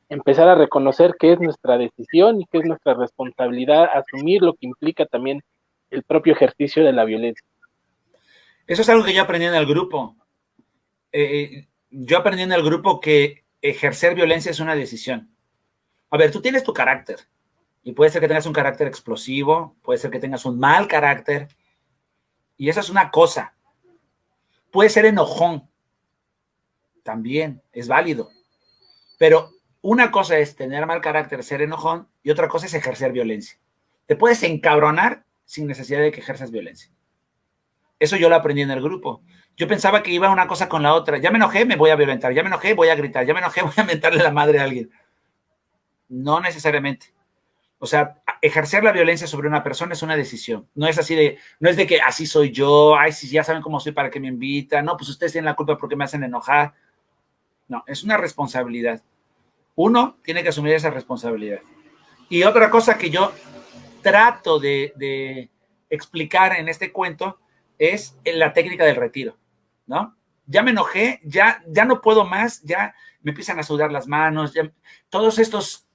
A: empezar a reconocer qué es nuestra decisión y qué es nuestra responsabilidad, asumir lo que implica también el propio ejercicio de la violencia.
B: Eso es algo que yo aprendí en el grupo. Yo aprendí en el grupo que ejercer violencia es una decisión. A ver, tú tienes tu carácter y puede ser que tengas un carácter explosivo, puede ser que tengas un mal carácter y esa es una cosa. Puede ser enojón, también es válido, pero una cosa es tener mal carácter, ser enojón, y otra cosa es ejercer violencia. Te puedes encabronar sin necesidad de que ejerzas violencia. Eso yo lo aprendí en el grupo. Yo pensaba que iba una cosa con la otra. Ya me enojé, me voy a violentar. Ya me enojé, voy a gritar. Ya me enojé, voy a mentarle la madre a alguien. No necesariamente. O sea, ejercer la violencia sobre una persona es una decisión. No es así de, no es de que así soy yo, ay, si ya saben cómo soy, para qué me invitan. No, pues ustedes tienen la culpa porque me hacen enojar. No, es una responsabilidad. Uno tiene que asumir esa responsabilidad. Y otra cosa que yo trato de explicar en este cuento es la técnica del retiro, ¿no? Ya me enojé, ya no puedo más, ya me empiezan a sudar las manos, ya, todos estos,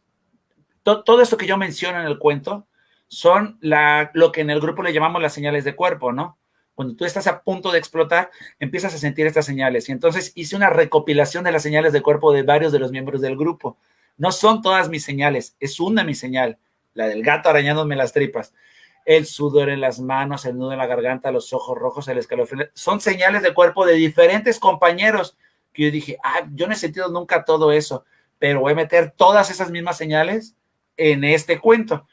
B: todo esto que yo menciono en el cuento son lo que en el grupo le llamamos las señales de cuerpo, ¿no? Cuando tú estás a punto de explotar, empiezas a sentir estas señales. Y entonces hice una recopilación de las señales de cuerpo de varios de los miembros del grupo. No son todas mis señales, es una mi señal, la del gato arañándome las tripas. El sudor en las manos, el nudo en la garganta, los ojos rojos, el escalofrío. Son señales de cuerpo de diferentes compañeros que yo dije, yo no he sentido nunca todo eso, pero voy a meter todas esas mismas señales en este cuento.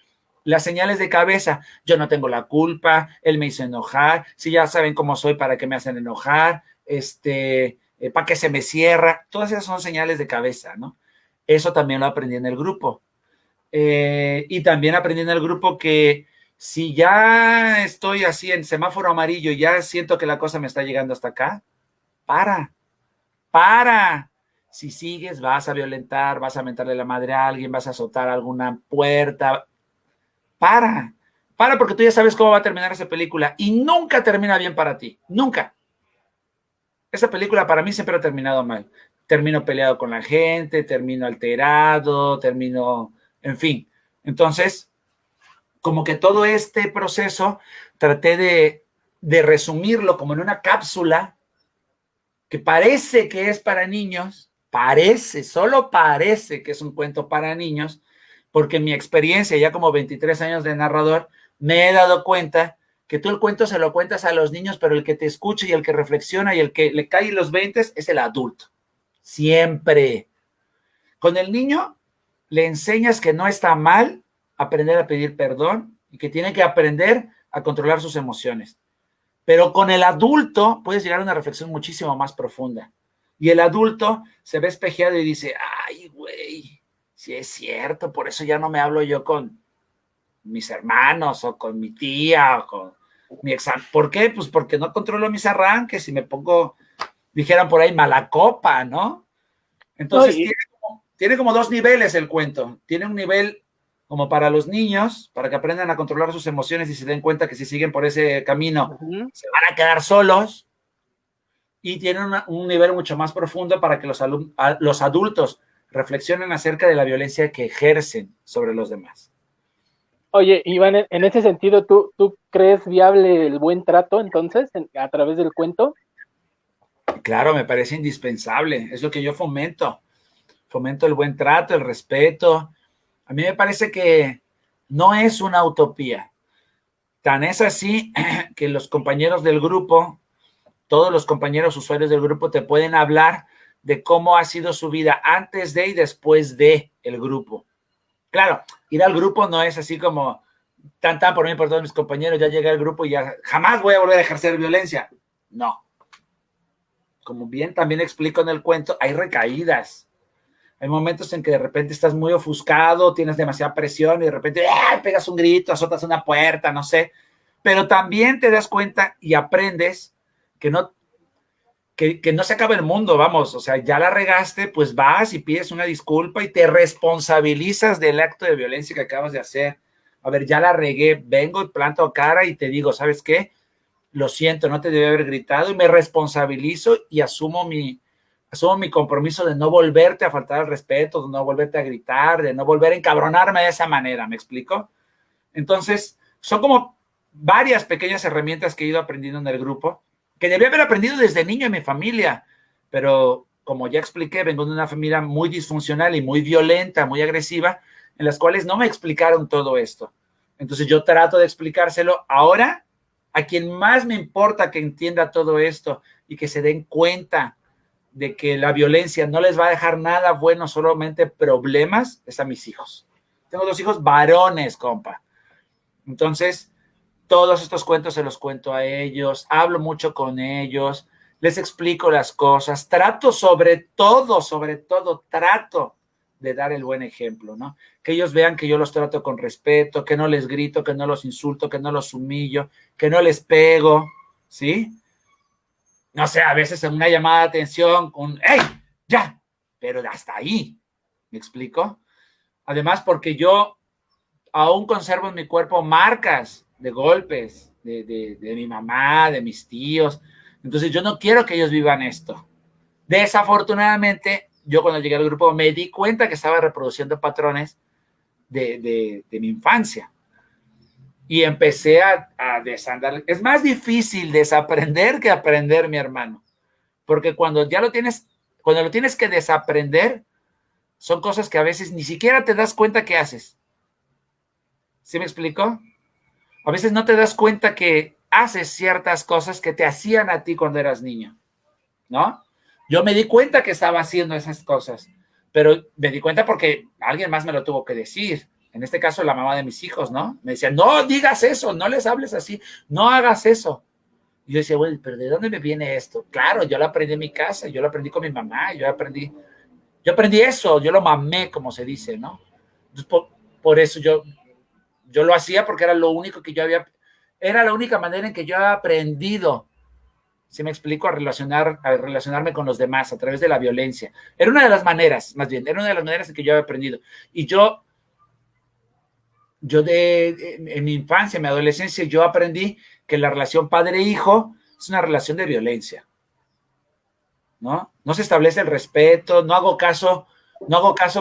B: Las señales de cabeza, yo no tengo la culpa, él me hizo enojar, si ya saben cómo soy, ¿para qué me hacen enojar? ¿Para qué se me cierra? Todas esas son señales de cabeza, ¿no? Eso también lo aprendí en el grupo. Y también aprendí en el grupo que si ya estoy así en semáforo amarillo y ya siento que la cosa me está llegando hasta acá, para. Si sigues, vas a violentar, vas a mentarle la madre a alguien, vas a azotar alguna puerta. Para porque tú ya sabes cómo va a terminar esa película y nunca termina bien para ti, nunca. Esa película para mí siempre ha terminado mal. Termino peleado con la gente, termino alterado, en fin. Entonces, como que todo este proceso traté de resumirlo como en una cápsula que parece que es para niños, solo parece que es un cuento para niños, porque en mi experiencia, ya como 23 años de narrador, me he dado cuenta que tú el cuento se lo cuentas a los niños, pero el que te escucha y el que reflexiona y el que le cae los 20 es el adulto. Siempre. Con el niño le enseñas que no está mal aprender a pedir perdón y que tiene que aprender a controlar sus emociones. Pero con el adulto puedes llegar a una reflexión muchísimo más profunda. Y el adulto se ve espejeado y dice, ay, güey, sí es cierto, por eso ya no me hablo yo con mis hermanos o con mi tía o con mi ex. ¿Por qué? Pues porque no controlo mis arranques y me pongo, dijeran por ahí, mala copa, ¿no? Entonces tiene como dos niveles el cuento. Tiene un nivel como para los niños, para que aprendan a controlar sus emociones y se den cuenta que si siguen por ese camino se van a quedar solos. y tienen un nivel mucho más profundo para que los adultos reflexionen acerca de la violencia que ejercen sobre los demás.
A: Oye, Iván, en ese sentido, ¿tú crees viable el buen trato entonces a través del cuento?
B: Claro, me parece indispensable, es lo que yo fomento. Fomento el buen trato, el respeto. A mí me parece que no es una utopía. Tan es así que los compañeros del grupo, todos los compañeros usuarios del grupo te pueden hablar de cómo ha sido su vida antes de y después de el grupo. Claro, ir al grupo no es así como tan por mí, por todos mis compañeros, ya llegué al grupo y ya jamás voy a volver a ejercer violencia. No. Como bien también explico en el cuento, hay recaídas. Hay momentos en que de repente estás muy ofuscado, tienes demasiada presión y de repente pegas un grito, azotas una puerta, no sé. Pero también te das cuenta y aprendes que no se acaba el mundo, vamos. O sea, ya la regaste, pues vas y pides una disculpa y te responsabilizas del acto de violencia que acabas de hacer. A ver, ya la regué, vengo y planto cara y te digo, ¿sabes qué? Lo siento, no te debí haber gritado y me responsabilizo y asumo mi compromiso de no volverte a faltar al respeto, de no volverte a gritar, de no volver a encabronarme de esa manera, ¿me explico? Entonces, son como varias pequeñas herramientas que he ido aprendiendo en el grupo, que debí haber aprendido desde niño en mi familia, pero como ya expliqué, vengo de una familia muy disfuncional y muy violenta, muy agresiva, en las cuales no me explicaron todo esto. Entonces yo trato de explicárselo ahora a quien más me importa que entienda todo esto y que se den cuenta de que la violencia no les va a dejar nada bueno, solamente problemas, es a mis hijos. Tengo 2 hijos varones, compa. Entonces, todos estos cuentos se los cuento a ellos, hablo mucho con ellos, les explico las cosas, trato sobre todo, trato de dar el buen ejemplo, ¿no? Que ellos vean que yo los trato con respeto, que no les grito, que no los insulto, que no los humillo, que no les pego, ¿sí? No sé, a veces en una llamada de atención, ¡hey! ¡Ya! Pero hasta ahí, ¿me explico? Además, porque yo aún conservo en mi cuerpo marcas de golpes de mi mamá, de mis tíos. Entonces yo no quiero que ellos vivan esto. Desafortunadamente, yo cuando llegué al grupo me di cuenta que estaba reproduciendo patrones de mi infancia. Y empecé a desandar. Es más difícil desaprender que aprender, mi hermano. Porque cuando lo tienes que desaprender, son cosas que a veces ni siquiera te das cuenta que haces. ¿Sí me explico? A veces no te das cuenta que haces ciertas cosas que te hacían a ti cuando eras niño, ¿no? Yo me di cuenta que estaba haciendo esas cosas, pero me di cuenta porque alguien más me lo tuvo que decir. En este caso, la mamá de mis hijos, ¿no? Me decía, no digas eso, no les hables así, no hagas eso. Y yo decía, bueno, pero ¿de dónde me viene esto? Claro, yo lo aprendí en mi casa, yo lo aprendí con mi mamá, yo aprendí eso, yo lo mamé, como se dice, ¿no? Entonces, por eso yo lo hacía porque era lo único que era la única manera en que yo había aprendido, si me explico, a relacionarme con los demás a través de la violencia. Era una de las maneras, más bien, era una de las maneras en que yo había aprendido. Y en mi infancia, en mi adolescencia, yo aprendí que la relación padre-hijo es una relación de violencia, ¿no? No se establece el respeto, no hago caso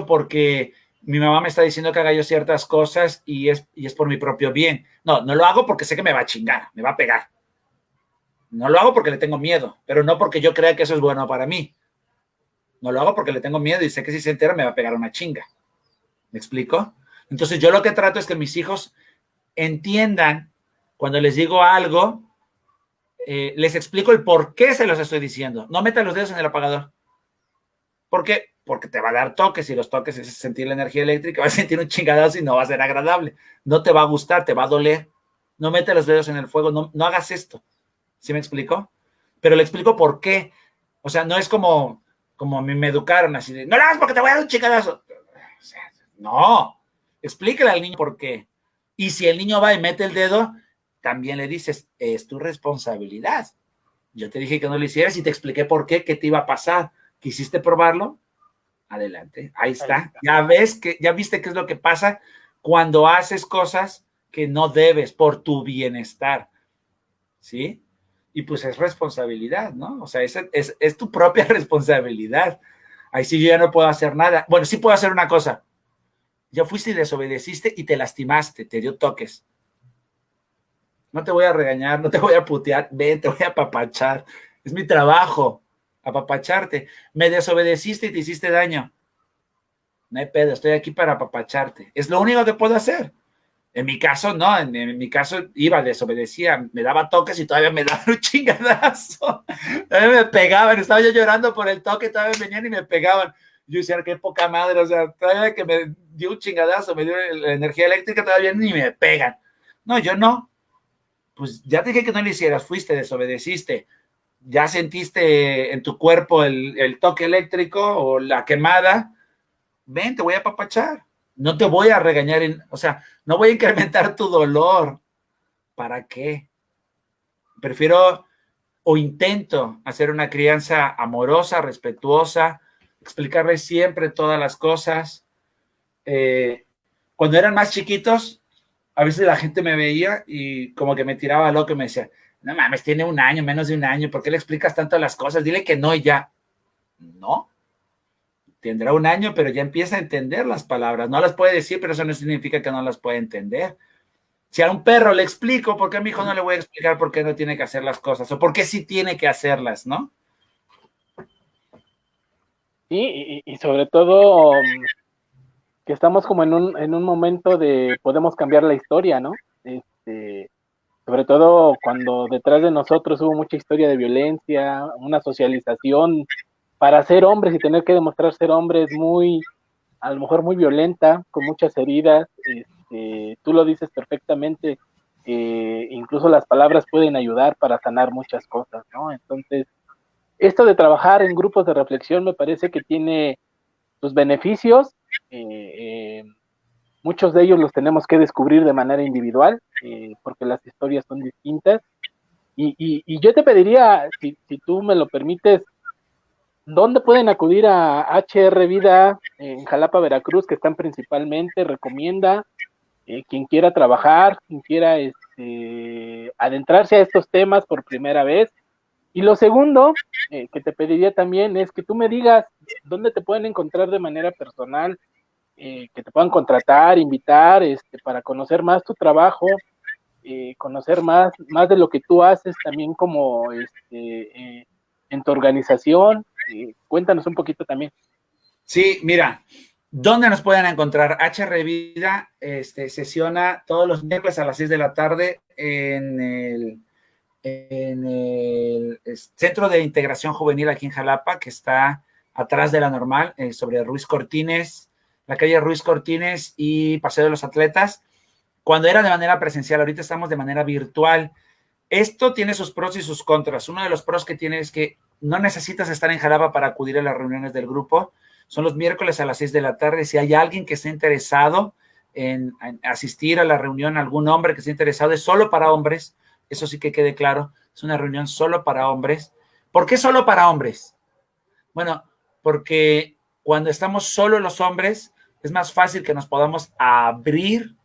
B: porque mi mamá me está diciendo que haga yo ciertas cosas y es por mi propio bien. No lo hago porque sé que me va a chingar, me va a pegar. No lo hago porque le tengo miedo, pero no porque yo crea que eso es bueno para mí. No lo hago porque le tengo miedo y sé que si se entera me va a pegar una chinga. ¿Me explico? Entonces yo lo que trato es que mis hijos entiendan cuando les digo algo, les explico el por qué se los estoy diciendo. No metan los dedos en el apagador. ¿Por qué? Porque te va a dar toques y los toques es sentir la energía eléctrica, vas a sentir un chingadazo y no va a ser agradable. No te va a gustar, te va a doler. No metas los dedos en el fuego, no hagas esto. ¿Sí me explico? Pero le explico por qué. O sea, no es como a mí me educaron así de, no lo hagas porque te voy a dar un chingadazo. O sea, no. Explícale al niño por qué. Y si el niño va y mete el dedo, también le dices, es tu responsabilidad. Yo te dije que no lo hicieras y te expliqué por qué, qué te iba a pasar. ¿Quisiste probarlo? Adelante, ahí está. Ya viste qué es lo que pasa cuando haces cosas que no debes por tu bienestar, ¿sí? Y pues es responsabilidad, ¿no? O sea, es tu propia responsabilidad. Ahí sí yo ya no puedo hacer nada. Bueno, sí puedo hacer una cosa. Ya fuiste y desobedeciste y te lastimaste, te dio toques. No te voy a regañar, no te voy a putear, ven, te voy a apapachar. Es mi trabajo, apapacharte. Me desobedeciste y te hiciste daño. No hay pedo, estoy aquí para apapacharte. Es lo único que puedo hacer. En mi caso, no, en mi caso iba, desobedecía, me daba toques y todavía me daban un chingadazo. Todavía me pegaban, estaba yo llorando por el toque, todavía venían y me pegaban. Yo decía, qué poca madre, o sea, todavía que me dio un chingadazo, me dio la energía eléctrica, todavía ni me pegan. No, yo no. Pues ya te dije que no lo hicieras, fuiste, desobedeciste, ya sentiste en tu cuerpo el toque eléctrico o la quemada, ven, te voy a apapachar. No te voy a regañar, o sea, no voy a incrementar tu dolor. ¿Para qué? Prefiero o intento hacer una crianza amorosa, respetuosa, explicarles siempre todas las cosas. Cuando eran más chiquitos, a veces la gente me veía y como que me tiraba loco y me decía, no mames, tiene un año, menos de un año, ¿por qué le explicas tanto las cosas? Dile que no y ya. No, tendrá un año, pero ya empieza a entender las palabras. No las puede decir, pero eso no significa que no las puede entender. Si a un perro le explico, ¿por qué a mi hijo no le voy a explicar por qué no tiene que hacer las cosas? O por qué sí tiene que hacerlas, ¿no?
A: Sí, y sobre todo que estamos como en un momento de podemos cambiar la historia, ¿no? Sobre todo cuando detrás de nosotros hubo mucha historia de violencia, una socialización para ser hombres y tener que demostrar ser hombres muy, a lo mejor muy violenta, con muchas heridas. Tú lo dices perfectamente, incluso las palabras pueden ayudar para sanar muchas cosas, ¿no? Entonces, esto de trabajar en grupos de reflexión me parece que tiene sus beneficios. Eh, eh, Muchos de ellos los tenemos que descubrir de manera individual, porque las historias son distintas. Y yo te pediría, si tú me lo permites, ¿dónde pueden acudir a HR Vida en Jalapa, Veracruz, que están principalmente? Recomienda quien quiera trabajar, quien quiera adentrarse a estos temas por primera vez. Y lo segundo que te pediría también es que tú me digas dónde te pueden encontrar de manera personal, que te puedan contratar, invitar, para conocer más tu trabajo, conocer más de lo que tú haces también como en tu organización. Cuéntanos un poquito también.
B: Sí, mira, ¿dónde nos pueden encontrar? HR Vida sesiona todos los miércoles a las 6 de la tarde en el Centro de Integración Juvenil aquí en Jalapa, que está atrás de la Normal, sobre Ruiz Cortines, la calle Ruiz Cortines y Paseo de los Atletas. Cuando era de manera presencial, ahorita estamos de manera virtual. Esto tiene sus pros y sus contras. Uno de los pros que tiene es que no necesitas estar en Jalapa para acudir a las reuniones del grupo. Son los miércoles a las 6 de la tarde. Si hay alguien que esté interesado en asistir a la reunión, algún hombre que esté interesado, es solo para hombres. Eso sí que quede claro. Es una reunión solo para hombres. ¿Por qué solo para hombres? Bueno, porque cuando estamos solo los hombres, es más fácil que nos podamos abrir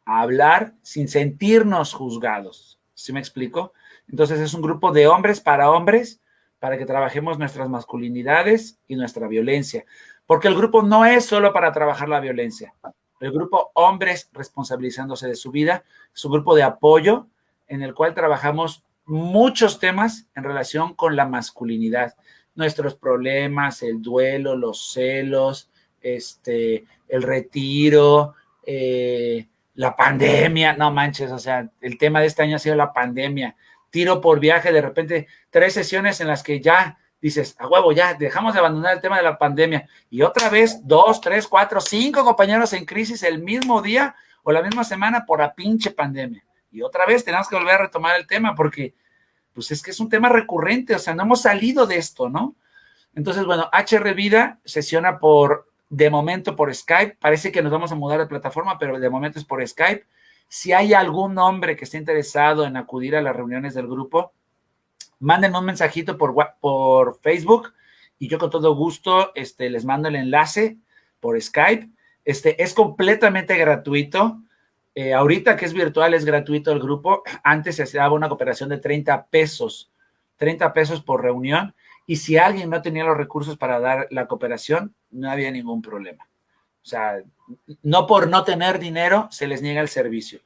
B: a hablar sin sentirnos juzgados. ¿Sí me explico? Entonces es un grupo de hombres para que trabajemos nuestras masculinidades y nuestra violencia. Porque el grupo no es solo para trabajar la violencia. El grupo Hombres Responsabilizándose de su Vida es un grupo de apoyo en el cual trabajamos muchos temas en relación con la masculinidad. Nuestros problemas, el duelo, los celos, el retiro, la pandemia, no manches, o sea, el tema de este año ha sido la pandemia. Tiro por viaje, de repente 3 sesiones en las que ya dices, a huevo, ya dejamos de abandonar el tema de la pandemia. Y otra vez 2, 3, 4, 5 compañeros en crisis el mismo día o la misma semana por la pinche pandemia. Y otra vez tenemos que volver a retomar el tema porque pues es que es un tema recurrente, o sea, no hemos salido de esto, ¿no? Entonces, bueno, HR Vida sesiona de momento por Skype. Parece que nos vamos a mudar de plataforma, pero de momento es por Skype. Si hay algún hombre que esté interesado en acudir a las reuniones del grupo, mándenme un mensajito por Facebook y yo con todo gusto les mando el enlace por Skype. Es completamente gratuito. Ahorita que es virtual, es gratuito el grupo. Antes se daba una cooperación de 30 pesos por reunión. Y si alguien no tenía los recursos para dar la cooperación, no había ningún problema. O sea, no por no tener dinero se les niega el servicio.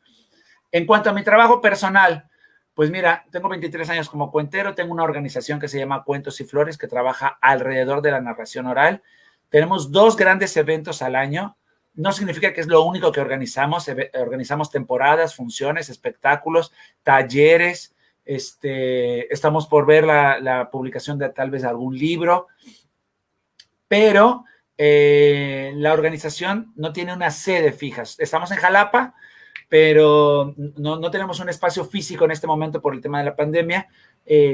B: En cuanto a mi trabajo personal, pues mira, tengo 23 años como cuentero, tengo una organización que se llama Cuentos y Flores que trabaja alrededor de la narración oral. Tenemos 2 grandes eventos al año. No significa que es lo único que organizamos. Organizamos temporadas, funciones, espectáculos, talleres. Estamos por ver la publicación de tal vez algún libro, pero la organización no tiene una sede fija. Estamos en Jalapa, pero no tenemos un espacio físico en este momento por el tema de la pandemia.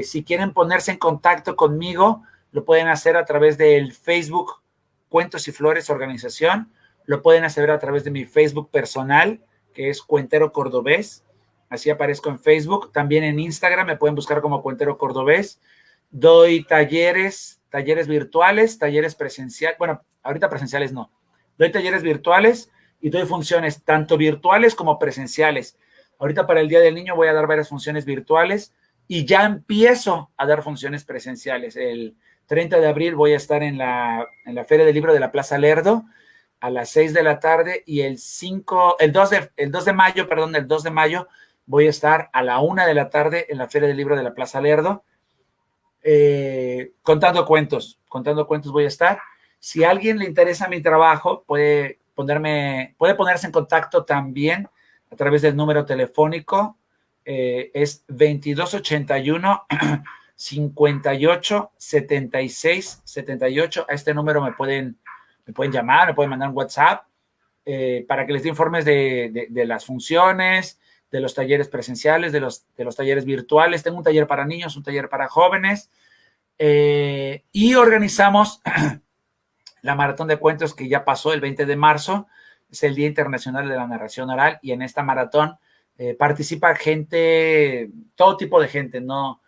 B: Si quieren ponerse en contacto conmigo, lo pueden hacer a través del Facebook Cuentos y Flores Organización. Lo pueden hacer a través de mi Facebook personal, que es Cuentero Cordobés. Así aparezco en Facebook. También en Instagram me pueden buscar como Cuentero Cordobés. Doy talleres virtuales, talleres presenciales. Bueno, ahorita presenciales no. Doy talleres virtuales y doy funciones tanto virtuales como presenciales. Ahorita para el Día del Niño voy a dar varias funciones virtuales y ya empiezo a dar funciones presenciales. El 30 de abril voy a estar en la Feria del Libro de la Plaza Lerdo a las 6 de la tarde y el 2 de mayo voy a estar a la 1 de la tarde en la Feria del Libro de la Plaza Lerdo. Contando cuentos voy a estar. Si a alguien le interesa mi trabajo, puede ponerse en contacto también a través del número telefónico. Es 2281 58 76 78. A este número me pueden llamar, me pueden mandar un WhatsApp para que les dé informes de las funciones, de los talleres presenciales, de los talleres virtuales. Tengo un taller para niños, un taller para jóvenes, y organizamos la maratón de cuentos que ya pasó el 20 de marzo. Es el Día Internacional de la Narración Oral y en esta maratón participa gente, todo tipo de gente. No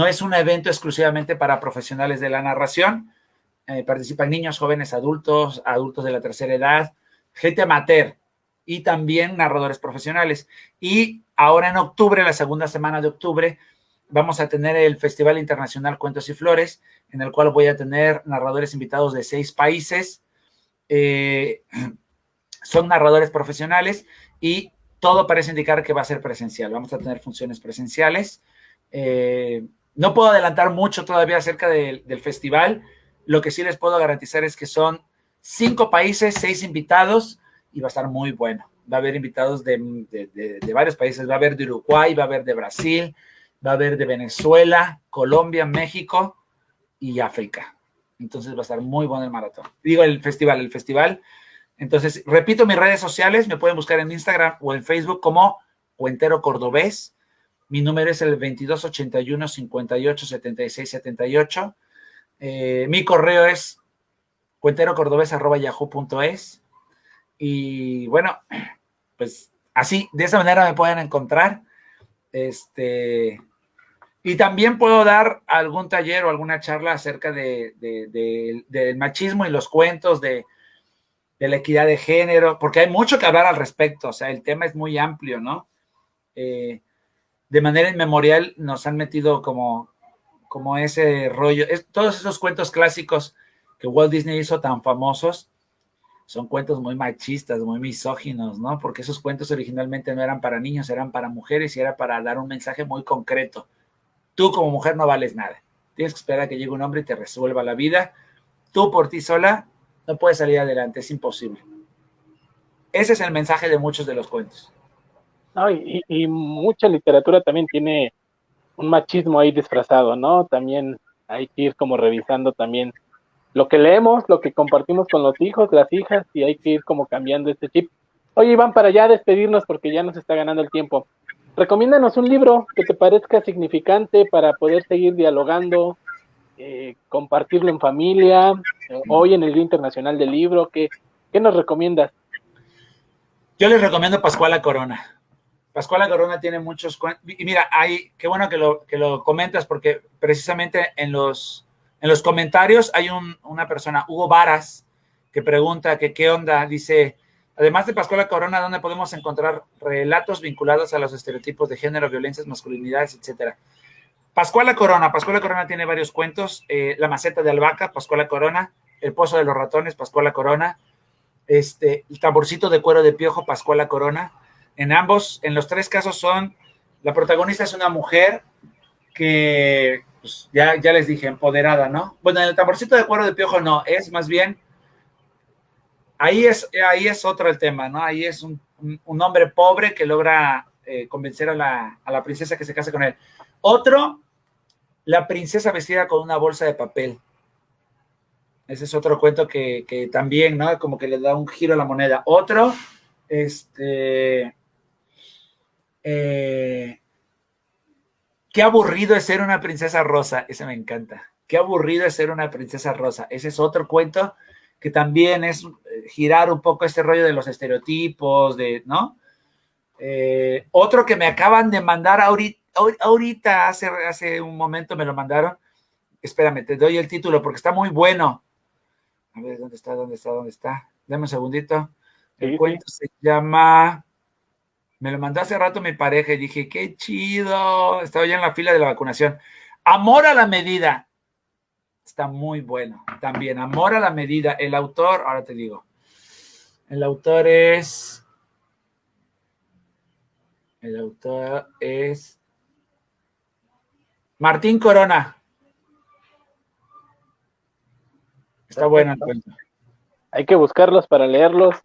B: es un evento exclusivamente para profesionales de la narración. Participan niños, jóvenes, adultos de la tercera edad, gente amateur y también narradores profesionales. Y ahora en octubre, la segunda semana de octubre, vamos a tener el Festival Internacional Cuentos y Flores, en el cual voy a tener narradores invitados de 6 países. Son narradores profesionales y todo parece indicar que va a ser presencial. Vamos a tener funciones presenciales. No puedo adelantar mucho todavía acerca del festival. Lo que sí les puedo garantizar es que son 5 países, 6 invitados y va a estar muy bueno. Va a haber invitados de varios países. Va a haber de Uruguay, va a haber de Brasil, va a haber de Venezuela, Colombia, México y África. Entonces va a estar muy bueno el maratón. Digo, el festival. Entonces, repito, mis redes sociales, me pueden buscar en Instagram o en Facebook como Cuentero Cordobés. Mi número es el 2281 58 76 78. Mi correo es cuenterocordobés@yahoo.es. Y bueno, pues así, de esa manera me pueden encontrar. Y también puedo dar algún taller o alguna charla acerca del machismo y los cuentos, de la equidad de género, porque hay mucho que hablar al respecto. O sea, el tema es muy amplio, ¿no? De manera inmemorial nos han metido como ese rollo. Todos esos cuentos clásicos que Walt Disney hizo tan famosos son cuentos muy machistas, muy misóginos, ¿no? Porque esos cuentos originalmente no eran para niños, eran para mujeres y era para dar un mensaje muy concreto. Tú como mujer no vales nada. Tienes que esperar a que llegue un hombre y te resuelva la vida. Tú por ti sola no puedes salir adelante, es imposible. Ese es el mensaje de muchos de los cuentos.
A: No, y mucha literatura también tiene un machismo ahí disfrazado, ¿no? También hay que ir como revisando también lo que leemos, lo que compartimos con los hijos, las hijas, y hay que ir como cambiando este chip. Oye, Iván, para ya despedirnos porque ya nos está ganando el tiempo. Recomiéndanos un libro que te parezca significante para poder seguir dialogando, compartirlo en familia, hoy en el Día Internacional del Libro. ¿Qué nos recomiendas?
B: Yo les recomiendo Pascuala Corona. Pascuala Corona tiene muchos cuentos. Y mira, qué bueno que lo comentas, porque precisamente en los comentarios hay una persona, Hugo Varas, que pregunta que qué onda. Dice, Además de Pascuala Corona, ¿dónde podemos encontrar relatos vinculados a los estereotipos de género, violencias, masculinidades, etcétera? Pascuala Corona tiene varios cuentos. La maceta de albahaca, Pascuala Corona. El pozo de los ratones, Pascuala Corona. El tamborcito de cuero de piojo, Pascuala Corona. En los tres casos la protagonista es una mujer que, pues, ya les dije, empoderada, ¿no? Bueno, en el tamborcito de cuero de piojo no, es más bien, ahí es otro el tema, ¿no? Ahí es un hombre pobre que logra convencer a la princesa que se case con él. Otro, la princesa vestida con una bolsa de papel. Ese es otro cuento que también, ¿no? Como que le da un giro a la moneda. Otro, qué aburrido es ser una princesa rosa. Ese me encanta. Qué aburrido es ser una princesa rosa. Ese es otro cuento que también es girar un poco este rollo de los estereotipos, ¿no? Otro que me acaban de mandar ahorita, hace un momento me lo mandaron. Espérame, te doy el título porque está muy bueno. A ver, ¿dónde está? Dame un segundito. El cuento se llama... Me lo mandó hace rato mi pareja y dije, qué chido. Estaba ya en la fila de la vacunación. Amor a la medida. Está muy bueno. También, Amor a la medida. El autor, ahora te digo. El autor es Martín Corona. Está bueno el cuento.
A: Hay que buscarlos para leerlos,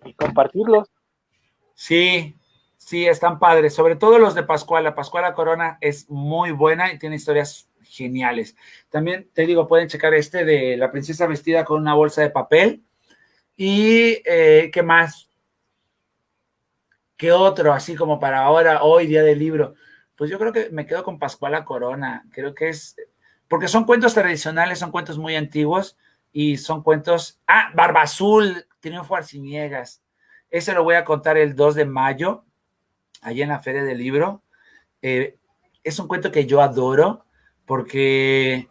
A: y compartirlos.
B: Sí, están padres, sobre todo los de Pascuala. Pascuala Corona es muy buena y tiene historias geniales. También te digo, pueden checar de la princesa vestida con una bolsa de papel. Y, ¿qué más? ¿Qué otro? Así como para ahora, hoy, día del libro. Pues yo creo que me quedo con Pascuala Corona. Creo que porque son cuentos tradicionales, son cuentos muy antiguos y son cuentos... Barba Azul, Triunfo Arciniegas. Ese lo voy a contar el 2 de mayo, allá en la Feria del Libro. Es un cuento que yo adoro, porque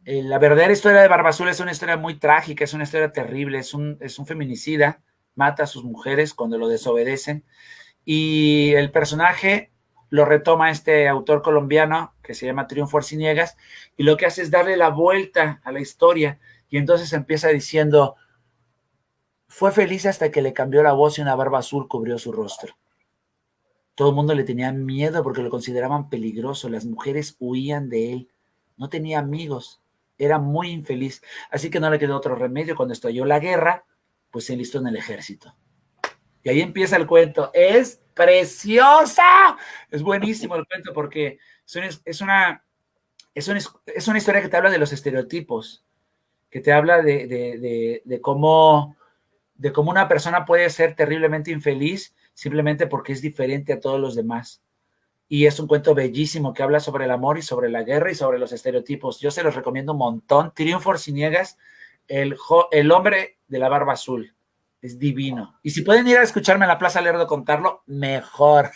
B: la verdadera historia de Barba Azul es una historia muy trágica, es una historia terrible, es un feminicida, mata a sus mujeres cuando lo desobedecen, y el personaje lo retoma este autor colombiano, que se llama Triunfo Arciniegas, y lo que hace es darle la vuelta a la historia, y entonces empieza diciendo... Fue feliz hasta que le cambió la voz y una barba azul cubrió su rostro. Todo el mundo le tenía miedo porque lo consideraban peligroso. Las mujeres huían de él. No tenía amigos. Era muy infeliz. Así que no le quedó otro remedio. Cuando estalló la guerra, pues se enlistó en el ejército. Y ahí empieza el cuento. ¡Es preciosa! Es buenísimo el cuento porque es una historia que te habla de los estereotipos, que te habla de cómo una persona puede ser terriblemente infeliz simplemente porque es diferente a todos los demás. Y es un cuento bellísimo que habla sobre el amor y sobre la guerra y sobre los estereotipos. Yo se los recomiendo un montón. Triunfo Arciniegas, el hombre de la barba azul. Es divino. Y si pueden ir a escucharme en la Plaza Lerdo contarlo, mejor.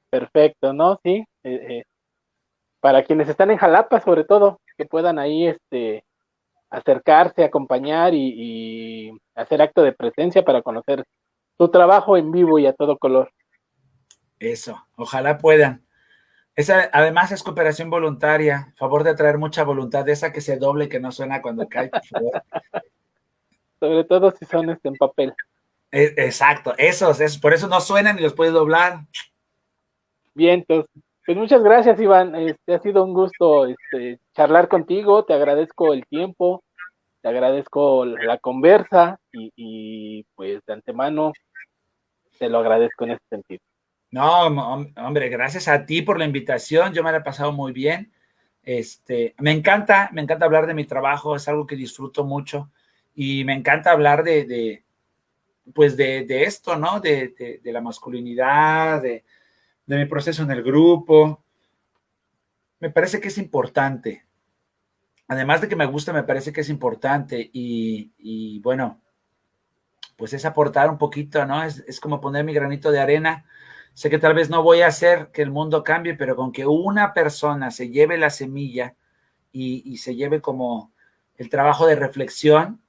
A: Perfecto, ¿no? Sí. Para quienes están en Jalapa, sobre todo, que puedan ahí acercarse, acompañar y hacer acto de presencia para conocer tu trabajo en vivo y a todo color.
B: Eso, ojalá puedan. Además es cooperación voluntaria, favor de traer mucha voluntad, esa que se doble, que no suena cuando cae, por favor.
A: Sobre todo si son en papel.
B: Exacto, esos, por eso no suenan y los puedes doblar.
A: Bien, entonces, pues muchas gracias, Iván. Ha sido un gusto charlar contigo, te agradezco el tiempo, te agradezco la conversa y pues de antemano te lo agradezco en ese sentido.
B: No, hombre, gracias a ti por la invitación, yo me la he pasado muy bien. Me encanta hablar de mi trabajo, es algo que disfruto mucho y me encanta hablar de esto, ¿no? De la masculinidad, de mi proceso en el grupo. Me parece que es importante. Además de que me gusta, me parece que es importante y bueno, pues es aportar un poquito, ¿no? Es como poner mi granito de arena. Sé que tal vez no voy a hacer que el mundo cambie, pero con que una persona se lleve la semilla y se lleve como el trabajo de reflexión,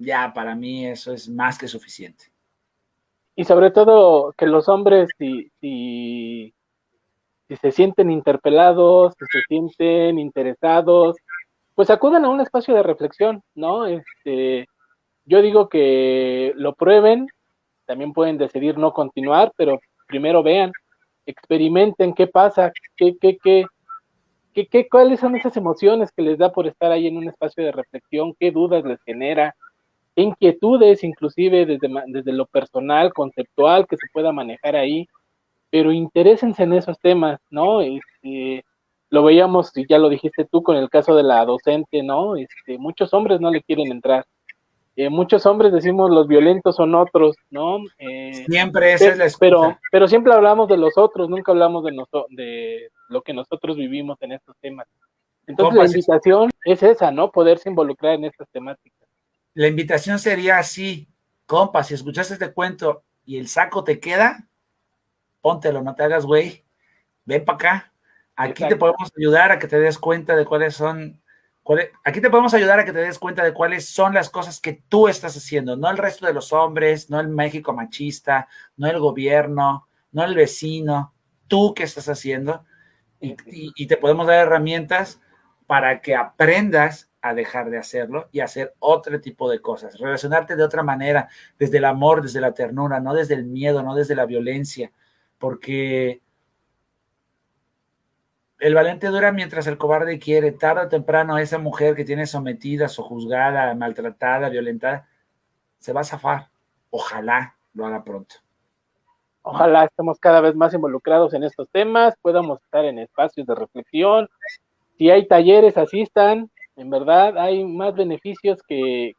B: ya para mí eso es más que suficiente.
A: Y sobre todo que los hombres, si se sienten interpelados, si se sienten interesados, pues acudan a un espacio de reflexión, ¿no? Yo digo que lo prueben, también pueden decidir no continuar, pero primero vean, experimenten qué pasa, cuáles son esas emociones que les da por estar ahí en un espacio de reflexión, qué dudas les genera, qué inquietudes, inclusive desde lo personal, conceptual, que se pueda manejar ahí, pero interésense en esos temas, ¿no? Lo veíamos, y ya lo dijiste tú, con el caso de la docente, ¿no? Muchos hombres no le quieren entrar. Muchos hombres decimos los violentos son otros, ¿no?
B: Siempre esa es la excusa.
A: Pero siempre hablamos de los otros, nunca hablamos de lo que nosotros vivimos en estos temas. Entonces la
B: Compas,
A: invitación es esa, ¿no? Poderse involucrar en estas temáticas.
B: la invitación sería así, compas, si escuchaste este cuento y el saco te queda, póntelo, no te hagas güey, ven para acá. Aquí te
A: Exacto.
B: podemos ayudar a que te des cuenta de aquí te podemos ayudar a que te des cuenta de cuáles son las cosas que tú estás haciendo, no el resto de los hombres, no el México machista, no el gobierno, no el vecino, tú qué estás haciendo y te podemos dar herramientas para que aprendas a dejar de hacerlo y hacer otro tipo de cosas, relacionarte de otra manera, desde el amor, desde la ternura, no desde el miedo, no desde la violencia, porque el valiente dura mientras el cobarde quiere. Tarde o temprano esa mujer que tiene sometida, sojuzgada, maltratada, violentada, se va a zafar. Ojalá lo haga pronto, ¿no?
A: Ojalá estemos cada vez más involucrados en estos temas, podamos estar en espacios de reflexión. Si hay talleres, asistan. En verdad, hay más beneficios que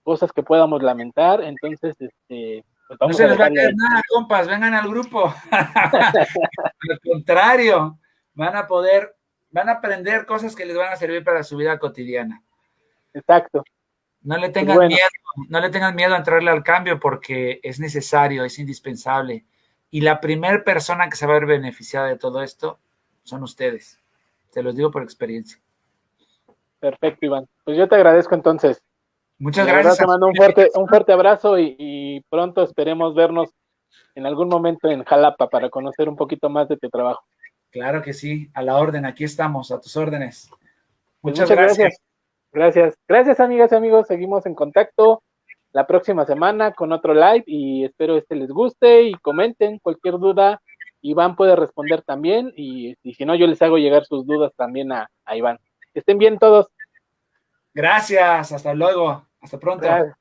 A: cosas que podamos lamentar. Entonces, pues
B: No
A: vamos
B: se
A: a
B: les va a
A: dejarlo
B: caer
A: ahí.
B: nada, compas, vengan al grupo. Al contrario, van a aprender cosas que les van a servir para su vida cotidiana.
A: Exacto.
B: No le
A: Pues
B: tengan
A: bueno,
B: miedo, no le tengan miedo a entrarle al cambio porque es necesario, es indispensable. Y la primera persona que se va a ver beneficiada de todo esto son ustedes. Te los digo por experiencia.
A: perfecto, Iván. Pues yo te agradezco entonces. Y
B: Muchas
A: la verdad
B: gracias
A: te
B: a
A: mando un fuerte abrazo y pronto esperemos vernos en algún momento en Jalapa para conocer un poquito más de tu trabajo.
B: Claro que sí, a la orden, aquí estamos, a tus órdenes.
A: Pues
B: Muchas
A: muchas
B: gracias.
A: gracias. Gracias. Gracias, amigas y amigos. Seguimos en contacto la próxima semana con otro live y espero les guste y comenten cualquier duda. Iván puede responder también y si no, yo les hago llegar sus dudas también a Iván. Que estén bien todos.
B: Gracias, hasta luego, hasta pronto.
A: Gracias,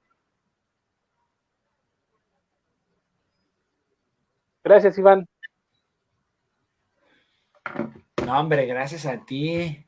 A: gracias Iván.
B: No, hombre, gracias a ti.